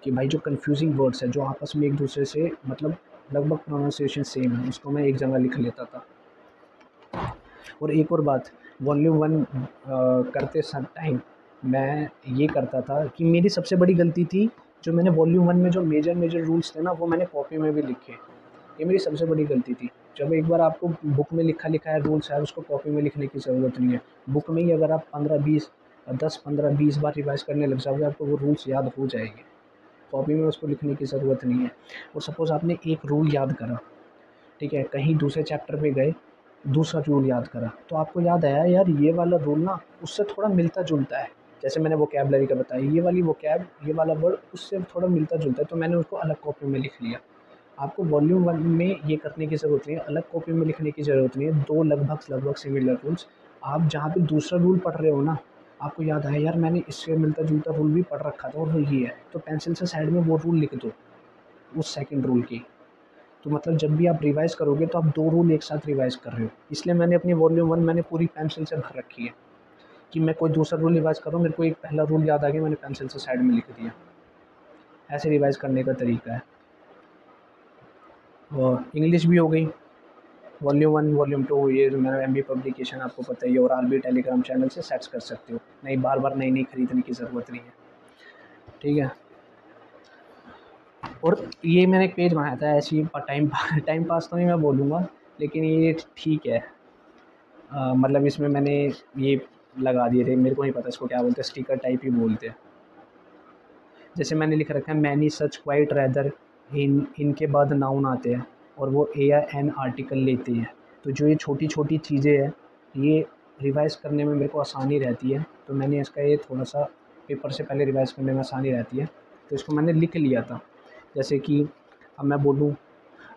कि भाई जो कंफ्यूजिंग वर्ड्स है, जो आपस में एक दूसरे से मतलब लगभग प्रोनाउंसिएशन सेम है, उसको मैं एक जगह लिख लेता था। और एक और बात, वॉल्यूम 1 करते टाइम मैं ये करता था कि मेरी सबसे बड़ी गलती थी, जो मैंने वॉल्यूम 1 में जो मेजर रूल्स थे ना, वो मैंने कॉपी में भी लिखे, ये मेरी सबसे बड़ी गलती थी। जब एक बार आपको बुक में लिखा है रूल्स है, उसको कॉपी में लिखने की ज़रूरत नहीं है। बुक में ही अगर आप 10-15-20 बार रिवाइज करने लग जाओगे, आपको वो रूल्स याद हो जाएंगे। कॉपी में उसको लिखने की ज़रूरत नहीं है। और सपोज़ आपने एक रूल याद करा, ठीक है, कहीं दूसरे चैप्टर पे गए, दूसरा रूल याद करा, तो आपको याद आया यार ये वाला रूल ना उससे थोड़ा मिलता जुलता है। जैसे मैंने वोकैबलरी का बताया, ये वाली वोकैब, ये वाला वर्ड उससे थोड़ा मिलता जुलता है, तो मैंने उसको अलग कॉपी में लिख लिया। आपको वॉल्यूम 1 में ये करने की ज़रूरत नहीं है, अलग कॉपी में लिखने की ज़रूरत नहीं है। 2 लगभग सिमिलर रूल्स, आप जहाँ पे दूसरा रूल पढ़ रहे हो ना, आपको याद आया यार मैंने इससे मिलता-जुलता रूल भी पढ़ रखा था और वो ये है, तो पेंसिल से साइड में वो रूल लिख दो, उस सेकंड रूल की। तो मतलब जब भी आप रिवाइज़ करोगे तो आप 2 रूल एक साथ रिवाइज़ कर रहे हो। इसलिए मैंने अपनी वॉल्यूम 1 मैंने पूरी पेंसिल से भर रखी है कि मैं कोई दूसरा रूल रिवाइज़ कर रहा हूँ, मेरे को एक पहला रूल याद आ गया, मैंने पेंसिल से साइड में लिख दिया। ऐसे रिवाइज़ करने का तरीका है। और इंग्लिश भी हो गई, वॉल्यूम 1, वॉल्यूम 2, ये जो मेरा एमबी पब्लिकेशन आपको पता ही है, और आरबी टेलीग्राम चैनल से सर्च कर सकते हो। नहीं, बार-बार नई-नई खरीदने की ज़रूरत नहीं है, ठीक है। और ये मैंने एक पेज बनाया था ऐसे ही टाइम पास तो नहीं मैं बोलूँगा, लेकिन ये ठीक है। मतलब इसमें मैंने ये लगा दिए थे, मेरे को नहीं पता इसको क्या बोलते हैं, स्टिकर टाइप ही बोलते हैं। जैसे मैंने लिख रखा है मैनी सच क्वाइट रैदर, इनके बाद नाउन आते हैं और वो ए या एन आर्टिकल लेते हैं। तो जो ये छोटी छोटी चीज़ें हैं, ये रिवाइज़ करने में मेरे को आसानी रहती है, तो मैंने इसका ये थोड़ा सा पेपर से पहले रिवाइज़ करने में आसानी रहती है, तो इसको मैंने लिख लिया था। जैसे कि अब मैं बोलूँ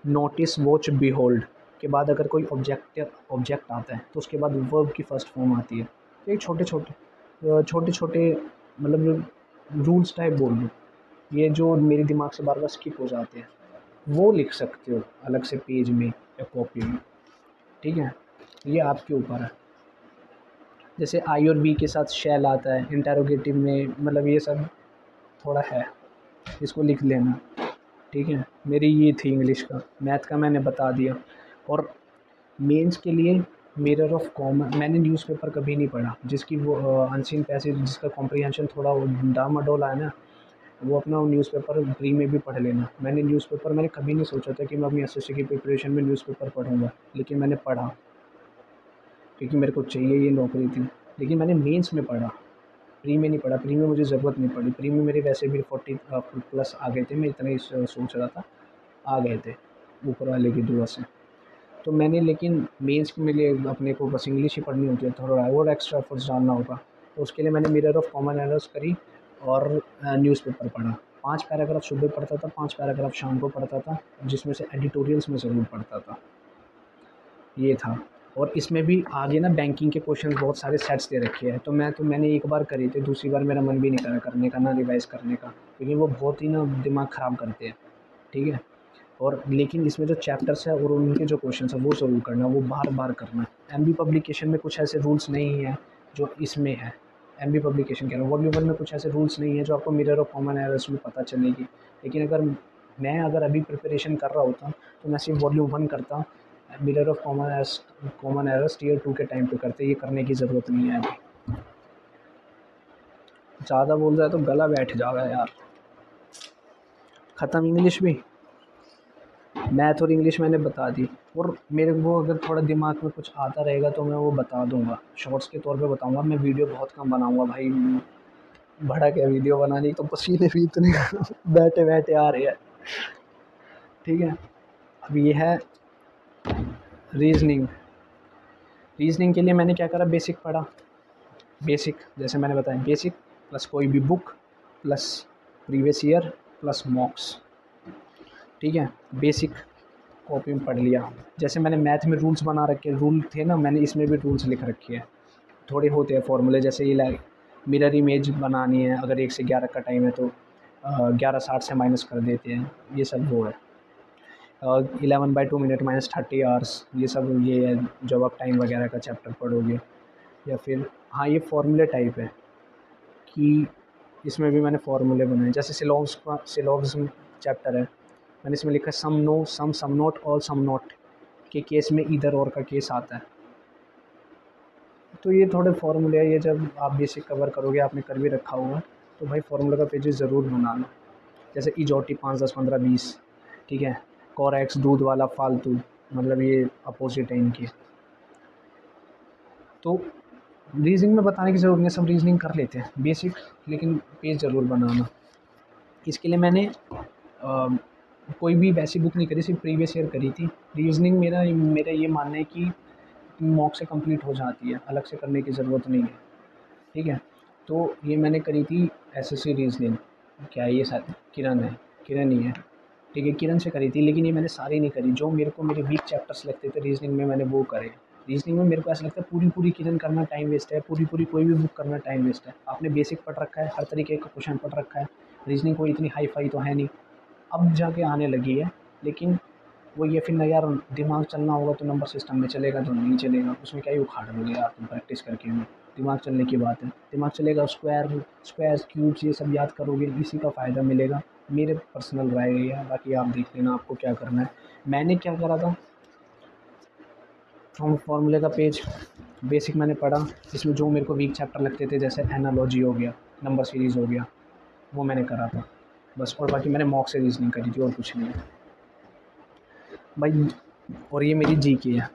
नोटिस, वॉच, बिहोल्ड के बाद अगर कोई ऑब्जेक्ट आता है तो उसके बाद वर्ब की फ़र्स्ट फॉर्म आती है। तो ये छोटे छोटे मतलब जो रूल्स टाइप बोल लूँ, ये जो मेरे दिमाग से बार बार स्किप हो जाते हैं, वो लिख सकते हो अलग से पेज में या कॉपी में, ठीक है। ये आपके ऊपर है। जैसे आई और बी के साथ शैल आता है इंटेरोगेटिव में, मतलब ये सब थोड़ा है, इसको लिख लेना, ठीक है। मेरी ये थी इंग्लिश का। मैथ का मैंने बता दिया। और मेंस के लिए मिरर ऑफ कॉमन, मैंने न्यूज़पेपर कभी नहीं पढ़ा, जिसकी वो अनसीन पैसेज जिसका कॉम्प्रिहेंशन थोड़ा डामाडोल है ना, वो अपना न्यूज़पेपर प्री में भी पढ़ लेना। मैंने कभी नहीं सोचा था कि मैं अपनी एसएससी की प्रिपरेशन में न्यूज़पेपर पढ़ूंगा, लेकिन मैंने पढ़ा क्योंकि मेरे को चाहिए, ये नौकरी थी। लेकिन मैंने मेंस में पढ़ा, प्री में नहीं पढ़ा। प्री में मुझे ज़रूरत नहीं पड़ी, प्री में मेरे वैसे भी 40 प्लस आ गए थे, मैं इतना ही सोच रहा था, आ गए थे ऊपर वाले की दुआ से। तो मैंने, लेकिन मेंस के लिए अपने को बस इंग्लिश ही पढ़नी होती है, थोड़ा और एक्स्ट्रा एफर्ट्स डालना होगा, तो उसके लिए मैंने मिरर ऑफ कॉमन एरर्स करी और न्यूज़पेपर पढ़ा। 5 पैराग्राफ सुबह पढ़ता था, 5 पैराग्राफ शाम को पढ़ता था, जिसमें से एडिटोरियल्स में ज़रूर पढ़ता था, ये था। और इसमें भी आगे ना बैंकिंग के क्वेश्चन बहुत सारे सेट्स दे रखे हैं, तो मैंने एक बार करी थी, दूसरी बार मेरा मन भी नहीं करा करने का, ना रिवाइज़ करने का, क्योंकि वो बहुत ही ना दिमाग ख़राब करते हैं, ठीक है। और लेकिन इसमें जो चैप्टर्स है और उनके जो क्वेश्चंस है वो ज़रूर करना, वो बार-बार करना। एमबी पब्लिकेशन में कुछ ऐसे रूल्स नहीं हैं जो इसमें है। एमबी पब्लिकेशन कह रहा हूँ, वॉल्यूम 1 में कुछ ऐसे रूल्स नहीं है जो आपको मिरर ऑफ कॉमन एरर्स में पता चलेगी। लेकिन अगर अभी प्रिपरेशन कर रहा होता तो मैं सिर्फ वॉल्यूम 1 करता, mirror of common errors tier 2 के टाइम पे करते, ये करने की ज़रूरत नहीं है अभी। ज़्यादा बोल रहा है तो गला बैठ जाएगा यार। ख़त्म इंग्लिश भी, मैथ और इंग्लिश मैंने बता दी। और मेरे को अगर थोड़ा दिमाग में कुछ आता रहेगा तो मैं वो बता दूंगा, शॉर्ट्स के तौर पे बताऊंगा। मैं वीडियो बहुत कम बनाऊंगा भाई, बड़ा क्या वीडियो बनाने की, तो पसीने भी इतने बैठे बैठे आ रहे हैं, ठीक है। अब ये है रीजनिंग। रीजनिंग के लिए मैंने क्या करा, बेसिक पढ़ा। बेसिक जैसे मैंने बताया, बेसिक प्लस कोई भी book plus previous year plus मॉक्स, ठीक है। बेसिक कॉपी में पढ़ लिया। जैसे मैंने मैथ में रूल्स बना रखे, रूल थे ना, मैंने इसमें भी रूल्स लिख रखे हैं। थोड़े होते हैं फॉर्मूले, जैसे ये मिरर इमेज बनानी है, अगर 1 से 11 का टाइम है तो 11:60 से माइनस कर देते हैं, ये सब वो है। 11/2 मिनट माइनस 30 आवर्स, ये सब ये है जब आप टाइम वगैरह का चैप्टर पढ़ोगे। या फिर हाँ, ये फॉर्मूले टाइप है कि इसमें भी मैंने फार्मूले बनाए। जैसे सिलोग्ज्म चैप्टर है, मैंने इसमें लिखा some no, some not, all some not के केस में इधर और का केस आता है। तो ये थोड़े फार्मूले है, ये जब आप बेसिक कवर करोगे, आपने कर भी रखा होगा, तो भाई फार्मूला का पेजेस ज़रूर बनाना। जैसे इजोटी 5, 10, 15, 20, ठीक है। कोरेक्स दूध वाला फालतू, मतलब ये अपोजिट है इनके। तो रीज़निंग में बताने की ज़रूरत नहीं, सब रीज़निंग कर लेते हैं बेसिक, लेकिन पेज ज़रूर बनाना। इसके लिए मैंने कोई भी वैसी बुक नहीं करी, सिर्फ प्रीवियस ईयर करी थी। रीज़निंग मेरा मेरा ये मानना है कि मॉक से कंप्लीट हो जाती है, अलग से करने की ज़रूरत नहीं है, ठीक है। तो ये मैंने करी थी एसएससी रीज़निंग। क्या है ये सर? किरण है, किरण ही है, ठीक है, किरण से करी थी। लेकिन ये मैंने सारी नहीं करी, जो मेरे को मेरे वीक चैप्टर्स लगते थे रीज़निंग में मैंने वो करे। रीज़निंग में मेरे को ऐसा लगता है पूरी पूरी किरण करना टाइम वेस्ट है, पूरी पूरी कोई भी बुक करना टाइम वेस्ट है। आपने बेसिक पढ़ रखा है, हर तरीके का क्वेश्चन पढ़ रखा है, रीज़निंग कोई इतनी हाई फाई तो है नहीं, अब जाके आने लगी है। लेकिन वो ये फिर ना यार, दिमाग चलना होगा तो नंबर सिस्टम में चलेगा, तो नहीं चलेगा उसमें क्या ही उखाड़ लोगे यार तुम प्रैक्टिस करके में। दिमाग चलने की बात है, दिमाग चलेगा, स्क्वायर क्यूब्स ये सब याद करोगे, इसी का फ़ायदा मिलेगा। मेरे पर्सनल राय है, बाकी आप देख लेना आपको क्या करना है। मैंने क्या करा था, फॉर्मूले का पेज बेसिक मैंने पढ़ा, इसमें जो मेरे को वीक चैप्टर लगते थे जैसे एनालॉजी हो गया, नंबर सीरीज़ हो गया, वो मैंने करा था बस। और बाकी मैंने मॉक से रीजनिंग करी थी और कुछ नहीं है भाई। और ये मेरी जीके है,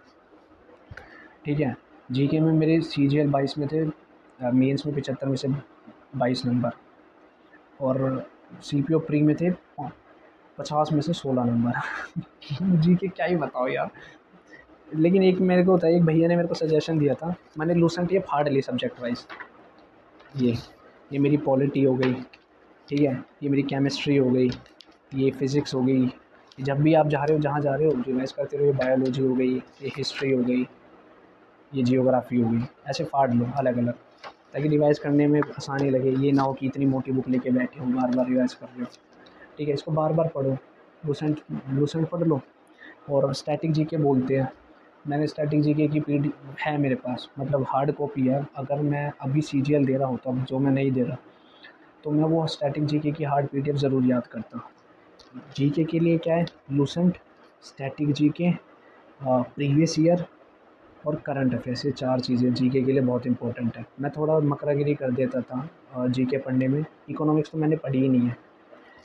ठीक है। जीके में मेरे सीजीएल 22 में थे, मेंस में 75 में से 22 नंबर, और सीपीओ प्री में थे 50 में से 16 नंबर। जीके क्या ही बताओ यार। लेकिन एक मेरे को होता है, एक भैया ने मेरे को सजेशन दिया था, मैंने लूसेंट ये फाड़ ली सब्जेक्ट वाइज। ये ये मेरी पॉलिटी हो गई, ठीक है, ये मेरी केमिस्ट्री हो गई, ये फिज़िक्स हो गई। जब भी आप जा रहे हो, जहाँ जा रहे हो रिवाइज़ करते रहो, ये बायोलॉजी हो गई, ये हिस्ट्री हो गई, ये जियोग्राफी हो गई, ऐसे फाड़ लो अलग अलग, ताकि रिवाइज़ करने में आसानी लगे। ये ना हो कि इतनी मोटी बुक लेके बैठे हो, बार बार रिवाइज़ कर रहे हो, ठीक है। इसको बार बार पढ़ो, लूसेंट लूसेंट पढ़ लो। और स्टैटिक जीके बोलते हैं, मैंने स्टैटिक जीके की पीडी है मेरे पास, मतलब हार्ड कॉपी है। अगर मैं अभी सीजीएल दे रहा होता, अब जो मैं नहीं दे रहा, तो मैं वो स्टैटिक जीके की हार्ड पीडीएफ ज़रूर याद करता। जीके के लिए क्या है, Lucent, static GK, previous year और करंट अफेयर्स, ये 4 चीज़ें जीके के लिए बहुत इंपॉर्टेंट है। मैं थोड़ा मकरागिरी कर देता था जीके पढ़ने में। इकोनॉमिक्स तो मैंने पढ़ी ही नहीं है।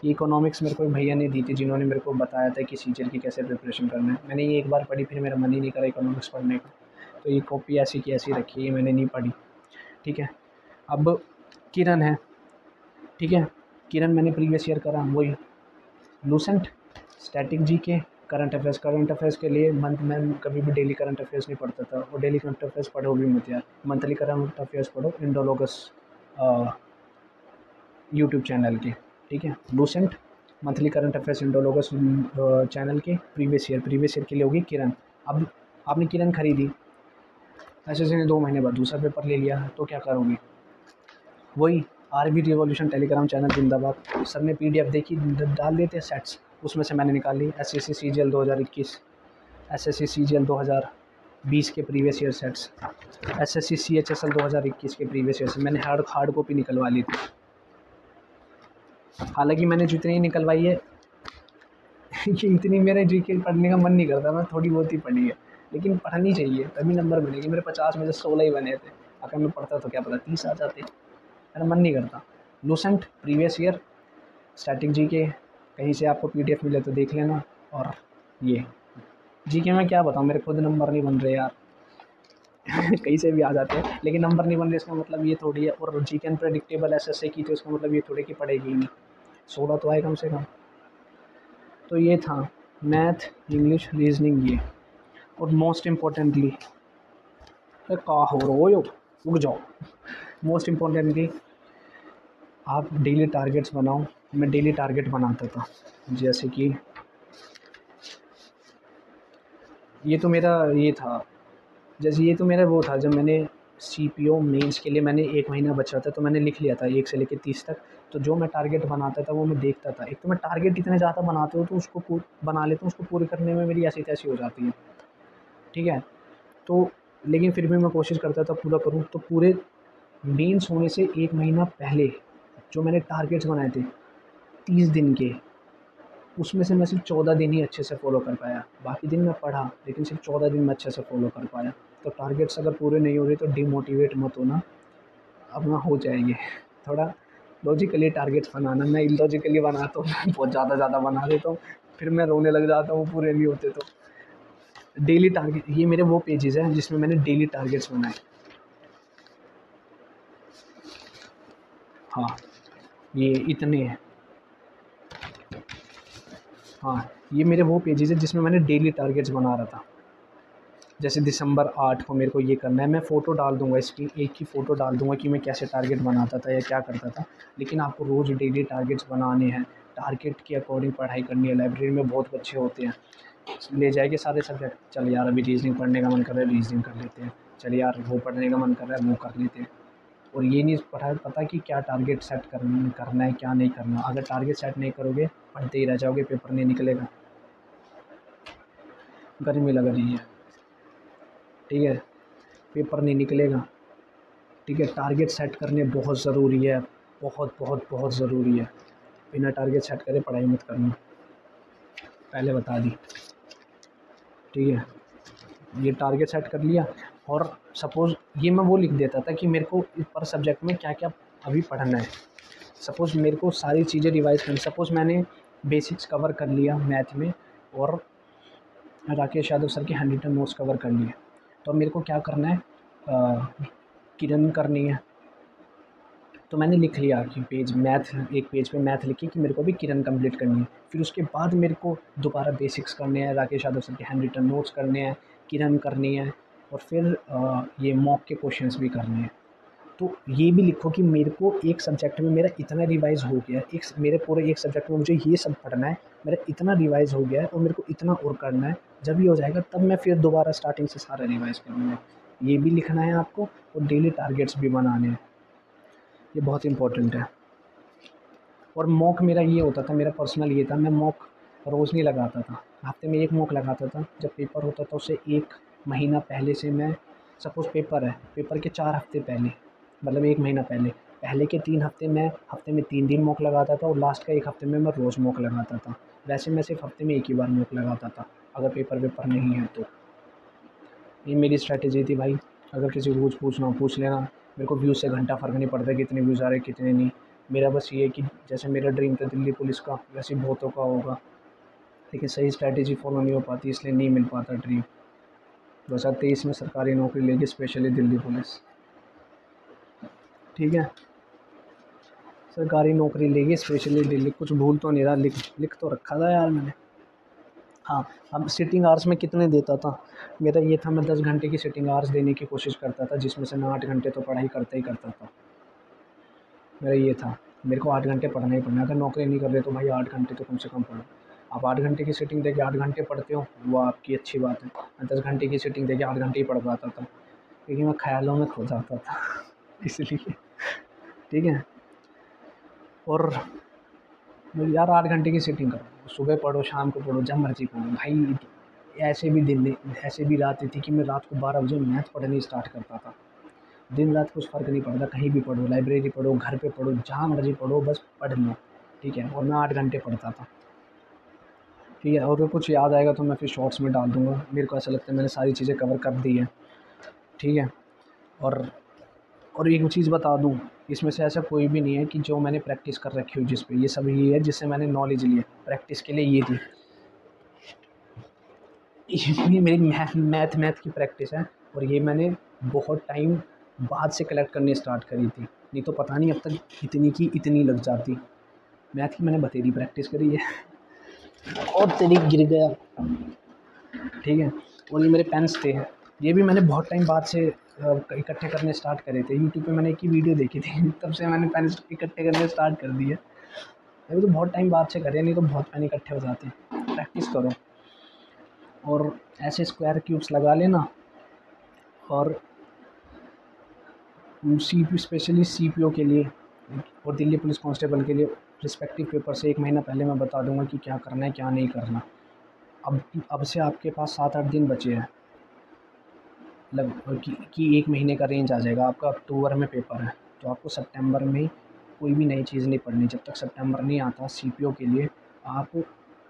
ये इकोनॉमिक्स मेरे को एक भैया ने दी थी, जिन्होंने मेरे को बताया था कि सीजीएल की कैसे प्रिपरेशन करना है। मैंने ये एक बार पढ़ी, फिर मेरा मन ही नहीं करा इकोनॉमिक्स पढ़ने का, तो ये कॉपी ऐसी की ऐसी रखी है, मैंने नहीं पढ़ी, ठीक है। अब किरण है, ठीक है, किरण मैंने प्रीवियस ईयर करा, वही Lucent, static GK, current affairs. Current affairs के लिए मैं कभी भी डेली करंट अफेयर्स नहीं पढ़ता था, और डेली करंट अफेयर्स पढ़ो भी मत यार, मंथली करंट अफेयर्स पढ़ो इंडोलोगस यूट्यूब चैनल के, ठीक है। लूसेंट, मंथली करंट अफेयर्स इंडोलोगस चैनल के, प्रीवियस ईयर के लिए होगी किरण। अब आपने किरण खरीदी, ऐसे 2 महीने बाद दूसरा पेपर ले लिया, तो क्या करोगे? वही आरबी रिवॉल्यूशन टेलीग्राम चैनल जिंदाबाद, सर ने पीडीएफ देखी, डाल देते सेट्स, उसमें से मैंने निकाल ली एसएससी सीजीएल 2021, एसएससी सीजीएल 2020 के previous year sets, SSC CHSL 2021 के प्रीवियस ईयर से मैंने हार्ड कॉपी निकलवा ली थी। हालांकि मैंने जितनी निकलवाई है कि इतनी मेरे जीके पढ़ने का मन नहीं करता, मैं थोड़ी बहुत ही पढ़ी है, लेकिन पढ़नी चाहिए तभी नंबर मिलेंगे। मेरे 50 में से 16 ही बने थे, अगर मैं पढ़ता तो क्या पता 30 आ जाते, मेरा मन नहीं करता। Lucent, previous year, static GK, कहीं से आपको पीडीएफ मिले तो देख लेना। और ये जीके में क्या बताऊँ, मेरे खुद नंबर नहीं बन रहे यार। कहीं से भी आ जाते हैं, लेकिन नंबर नहीं बन रहे इसका मतलब ये थोड़ी है। और जीके अनप्रेडिक्टेबल एसएससी की, तो इसका मतलब ये थोड़ी कि पढ़ेगी ही नहीं, 16 तो आए कम से कम। तो ये था मैथ, इंग्लिश, रीजनिंग, ये। और मोस्ट इम्पोर्टेंटली, का हो रो यो रुक जाओ, मोस्ट इम्पोर्टेंटली आप डेली टारगेट्स बनाओ। मैं डेली टारगेट बनाता था, जैसे कि ये तो मेरा ये था, जैसे ये तो मेरा वो था, जब मैंने सीपीओ मेंस के लिए मैंने 1 महीना बचा था, तो मैंने लिख लिया था 1 से लेकर 30 तक। तो जो मैं टारगेट बनाता था वो मैं देखता था। एक तो मैं टारगेट इतने ज़्यादा बनाते हो तो उसको बना लेता हूँ, उसको पूरे करने में मेरी ऐसी तैसी हो जाती है, ठीक है। तो लेकिन फिर भी मैं कोशिश करता था पूरा करूँ। तो पूरे मेंस होने से 1 महीना पहले जो मैंने टारगेट्स बनाए थे 30 दिन के, उसमें से मैं सिर्फ 14 दिन ही अच्छे से फ़ॉलो कर पाया। बाकी दिन मैं पढ़ा, लेकिन सिर्फ 14 दिन मैं अच्छे से फ़ॉलो कर पाया। तो टारगेट्स अगर पूरे नहीं हो रहे तो डिमोटिवेट मत होना, अपना हो जाएंगे। थोड़ा लॉजिकली टारगेट्स बनाना, मैं इलॉजिकली बनाता हूँ, बहुत ज़्यादा बना देता हूँ, फिर मैं रोने लग जाता हूँ पूरे नहीं होते तो। डेली टारगेट, ये मेरे वो पेजेस हैं जिसमें मैंने डेली टारगेट्स बनाए। हाँ, ये इतने हैं। हाँ, ये मेरे वो पेजेस हैं जिसमें मैंने डेली टारगेट्स बना रहा था। जैसे दिसंबर 8 को मेरे को ये करना है, मैं फ़ोटो डाल दूँगा इसकी, एक ही फ़ोटो डाल दूँगा कि मैं कैसे टारगेट बनाता था या क्या करता था। लेकिन आपको रोज़ डेली टारगेट्स बनाने हैं, टारगेट के अकॉर्डिंग पढ़ाई करनी है। लाइब्रेरी में बहुत बच्चे होते हैं, ले जाएँगे सारे सब्जेक्ट, चल यार अभी रीज़निंग पढ़ने का मन कर रहा है, रीज़निंग कर लेते हैं। चल यार वो पढ़ने का मन कर रहा है, वो कर लेते हैं। और ये नहीं पता कि क्या टारगेट सेट करना है, क्या नहीं करना। अगर टारगेट सेट नहीं करोगे, पढ़ते ही रह जाओगे, पेपर नहीं निकलेगा। गर्मी लग रही है, ठीक है, पेपर नहीं निकलेगा। ठीक है, टारगेट सेट करने बहुत ज़रूरी है, बहुत बहुत बहुत ज़रूरी है। बिना टारगेट सेट करे पढ़ाई मत करना, पहले बता दी। ठीक है, ये टारगेट सेट कर लिया। और सपोज़ ये मैं वो लिख देता था कि मेरे को पर सब्जेक्ट में क्या क्या अभी पढ़ना है। सपोज़ मेरे को सारी चीज़ें रिवाइज़ करनी, सपोज़ मैंने बेसिक्स कवर कर लिया मैथ में, और राकेश यादव सर के हैंड रिटन नोट्स कवर कर लिए, तो अब मेरे को क्या करना है, किरण करनी है। तो मैंने लिख लिया कि पेज मैथ, एक पेज पे मैथ लिखी कि मेरे को भी किरण कंप्लीट करनी है। फिर उसके बाद मेरे को दोबारा बेसिक्स करने हैं, राकेश यादव सर के हैंड रिटन नोट्स करने हैं, किरण करनी है, और फिर ये मॉक के क्वेश्चंस भी करने हैं। तो ये भी लिखो कि मेरे को एक सब्जेक्ट में मेरा इतना रिवाइज़ हो गया है, मेरे पूरे एक सब्जेक्ट में मुझे ये सब पढ़ना है, मेरा इतना रिवाइज़ हो गया है और मेरे को इतना और करना है। जब ये हो जाएगा तब मैं फिर दोबारा स्टार्टिंग से सारा रिवाइज़ करूँगा। ये भी लिखना है आपको, और डेली टारगेट्स भी बनाने हैं, ये बहुत इंपॉर्टेंट है। और मॉक मेरा ये होता था, मेरा पर्सनल ये था, मैं मॉक रोज़ नहीं लगाता था, हफ्ते में एक मॉक लगाता था। जब पेपर होता था उससे एक महीना पहले से मैं, सपोज़ पेपर है, पेपर के 4 हफ्ते पहले, मतलब 1 महीना पहले, पहले के 3 हफ्ते मैं हफ्ते में 3 दिन मॉक लगाता था, और लास्ट का 1 हफ्ते में मैं रोज़ मॉक लगाता था। वैसे मैं सिर्फ हफ्ते में एक ही बार मॉक लगाता था, अगर पेपर वेपर नहीं है तो। ये मेरी स्ट्रैटेजी थी भाई। अगर किसी को कुछ पूछना हो पूछ लेना, मेरे को व्यूज़ से घंटा फ़र्क नहीं पड़ता कितने व्यूज़ आ रहे कितने नहीं। मेरा बस ये है कि जैसे मेरा ड्रीम था दिल्ली पुलिस का, वैसे ही बहुतों का होगा, लेकिन सही स्ट्रैटेजी फ़ॉलो नहीं हो पाती, इसलिए नहीं मिल पाता ड्रीम। 2023 में सरकारी नौकरी लेगी, स्पेशली दिल्ली पुलिस। ठीक है, सरकारी नौकरी लेगी स्पेशली दिल्ली। कुछ भूल तो नहीं रहा, लिख तो रखा था यार मैंने। हाँ, अब सिटिंग आवर्स में कितने देता था, मेरा ये था, मैं 10 घंटे की सिटिंग आवर्स देने की कोशिश करता था, जिसमें से मैं 8 घंटे तो पढ़ाई करता ही करता था। मेरा ये था, मेरे को 8 घंटे पढ़ना ही पढ़ना है। अगर नौकरी नहीं कर रहे तो भाई 8 घंटे तो कम से कम पढ़ो। आप 8 घंटे की सिटिंग देके 8 घंटे पढ़ते हो, वो आपकी अच्छी बात है। मैं 10 घंटे की सिटिंग देके 8 घंटे ही पढ़ पाता था, क्योंकि मैं ख़्यालों में खो जाता था इसलिए। ठीक है, और यार 8 घंटे की सिटिंग करो, सुबह पढ़ो, शाम को पढ़ो, जब मर्ज़ी पढ़ो भाई। ऐसे भी दिन नहीं, ऐसे भी रातें थी कि मैं रात को 12 बजे मैथ पढ़नी स्टार्ट करता था। दिन रात कुछ फ़र्क नहीं पड़ता, कहीं भी पढ़ो, लाइब्रेरी पढ़ो, घर पे पढ़ो, जहाँ मर्ज़ी पढ़ो, बस पढ़ लो। ठीक है, और मैं 8 घंटे पढ़ता था। ठीक है, और कुछ याद आएगा तो मैं फिर शॉर्ट्स में डाल दूँगा। मेरे को ऐसा लगता है मैंने सारी चीज़ें कवर कर दी हैं। ठीक है, और और एक चीज़ बता दूँ, इसमें से ऐसा कोई भी नहीं है कि जो मैंने प्रैक्टिस कर रखी हो जिस पे, ये सब ये है जिससे मैंने नॉलेज ली है। प्रैक्टिस के लिए ये थी, ये मेरी मैथ की प्रैक्टिस है, और ये मैंने बहुत टाइम बाद से कलेक्ट करनी स्टार्ट करी थी, नहीं तो पता नहीं अब तक इतनी की इतनी लग जाती। मैथ की मैंने बतेरी प्रैक्टिस करी है और तेरी गिर गया। ठीक है, और ये मेरे पेन्स थे, ये भी मैंने बहुत टाइम बाद से इकट्ठे करने स्टार्ट करे थे। यूट्यूब पे मैंने एक ही वीडियो देखी थी तब से मैंने पेन इकट्ठे करने स्टार्ट कर दिए। अभी तो बहुत टाइम बाद से करे, नहीं तो बहुत पेन इकट्ठे हो जाते हैं। प्रैक्टिस करो, और ऐसे स्क्वायर क्यूब्स लगा लेना। और स्पेशली सीपीओ के लिए और दिल्ली पुलिस कांस्टेबल के लिए रिस्पेक्टिव पेपर से 1 महीना पहले मैं बता दूंगा कि क्या करना है क्या नहीं करना। अब से आपके पास 7-8 दिन बचे हैं, लग कि 1 महीने का रेंज आ जाएगा आपका। अक्टूबर में पेपर है, तो आपको सितंबर में कोई भी नई चीज़ नहीं पढ़नी। जब तक सितंबर नहीं आता सीपीओ के लिए, आप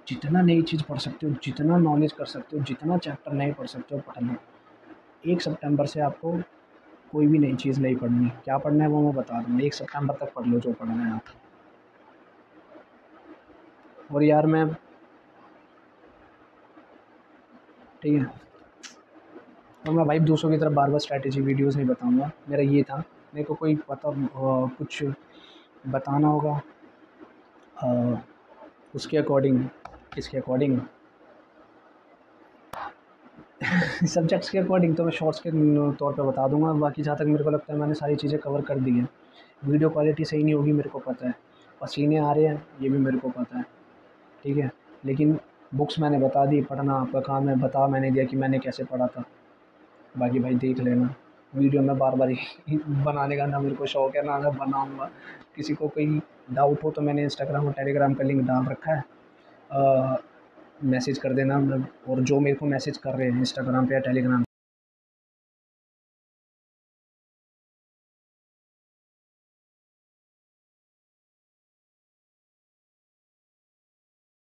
जितना नई चीज़ पढ़ सकते हो, जितना नॉलेज कर सकते हो, जितना चैप्टर नहीं पढ़ सकते हो पढ़ लो। 1 सितंबर से आपको कोई भी नई चीज़ नहीं पढ़नी। क्या पढ़ना है वो मैं बता दूँगा, 1 सितंबर तक पढ़ लो जो पढ़ना है आप। और यार मैं, ठीक है, और मैं भाई दूसरों की तरफ बार बार स्ट्रैटेजी वीडियोज़ नहीं बताऊँगा। मेरा ये था, मेरे को कोई पता कुछ बताना होगा उसके अकॉर्डिंग, किसके अकॉर्डिंग सब्जेक्ट्स के अकॉर्डिंग, तो मैं शॉर्ट्स के तौर पे बता दूँगा। बाकी जहाँ तक मेरे को लगता है मैंने सारी चीज़ें कवर कर दी हैं। वीडियो क्वालिटी सही नहीं होगी मेरे को पता है, पसीने आ रहे हैं ये भी मेरे को पता है, ठीक है। लेकिन बुक्स मैंने बता दी, पढ़ना आपका काम है, बता मैंने दिया कि मैंने कैसे पढ़ा था। बाकी भाई देख लेना, वीडियो में बार बार ही बनाने का ना मेरे को शौक है ना मैं बनाऊँगा। किसी को कोई डाउट हो तो मैंने इंस्टाग्राम और टेलीग्राम का लिंक डाल रखा है, मैसेज कर देना। और जो मेरे को मैसेज कर रहे हैं इंस्टाग्राम पे या टेलीग्राम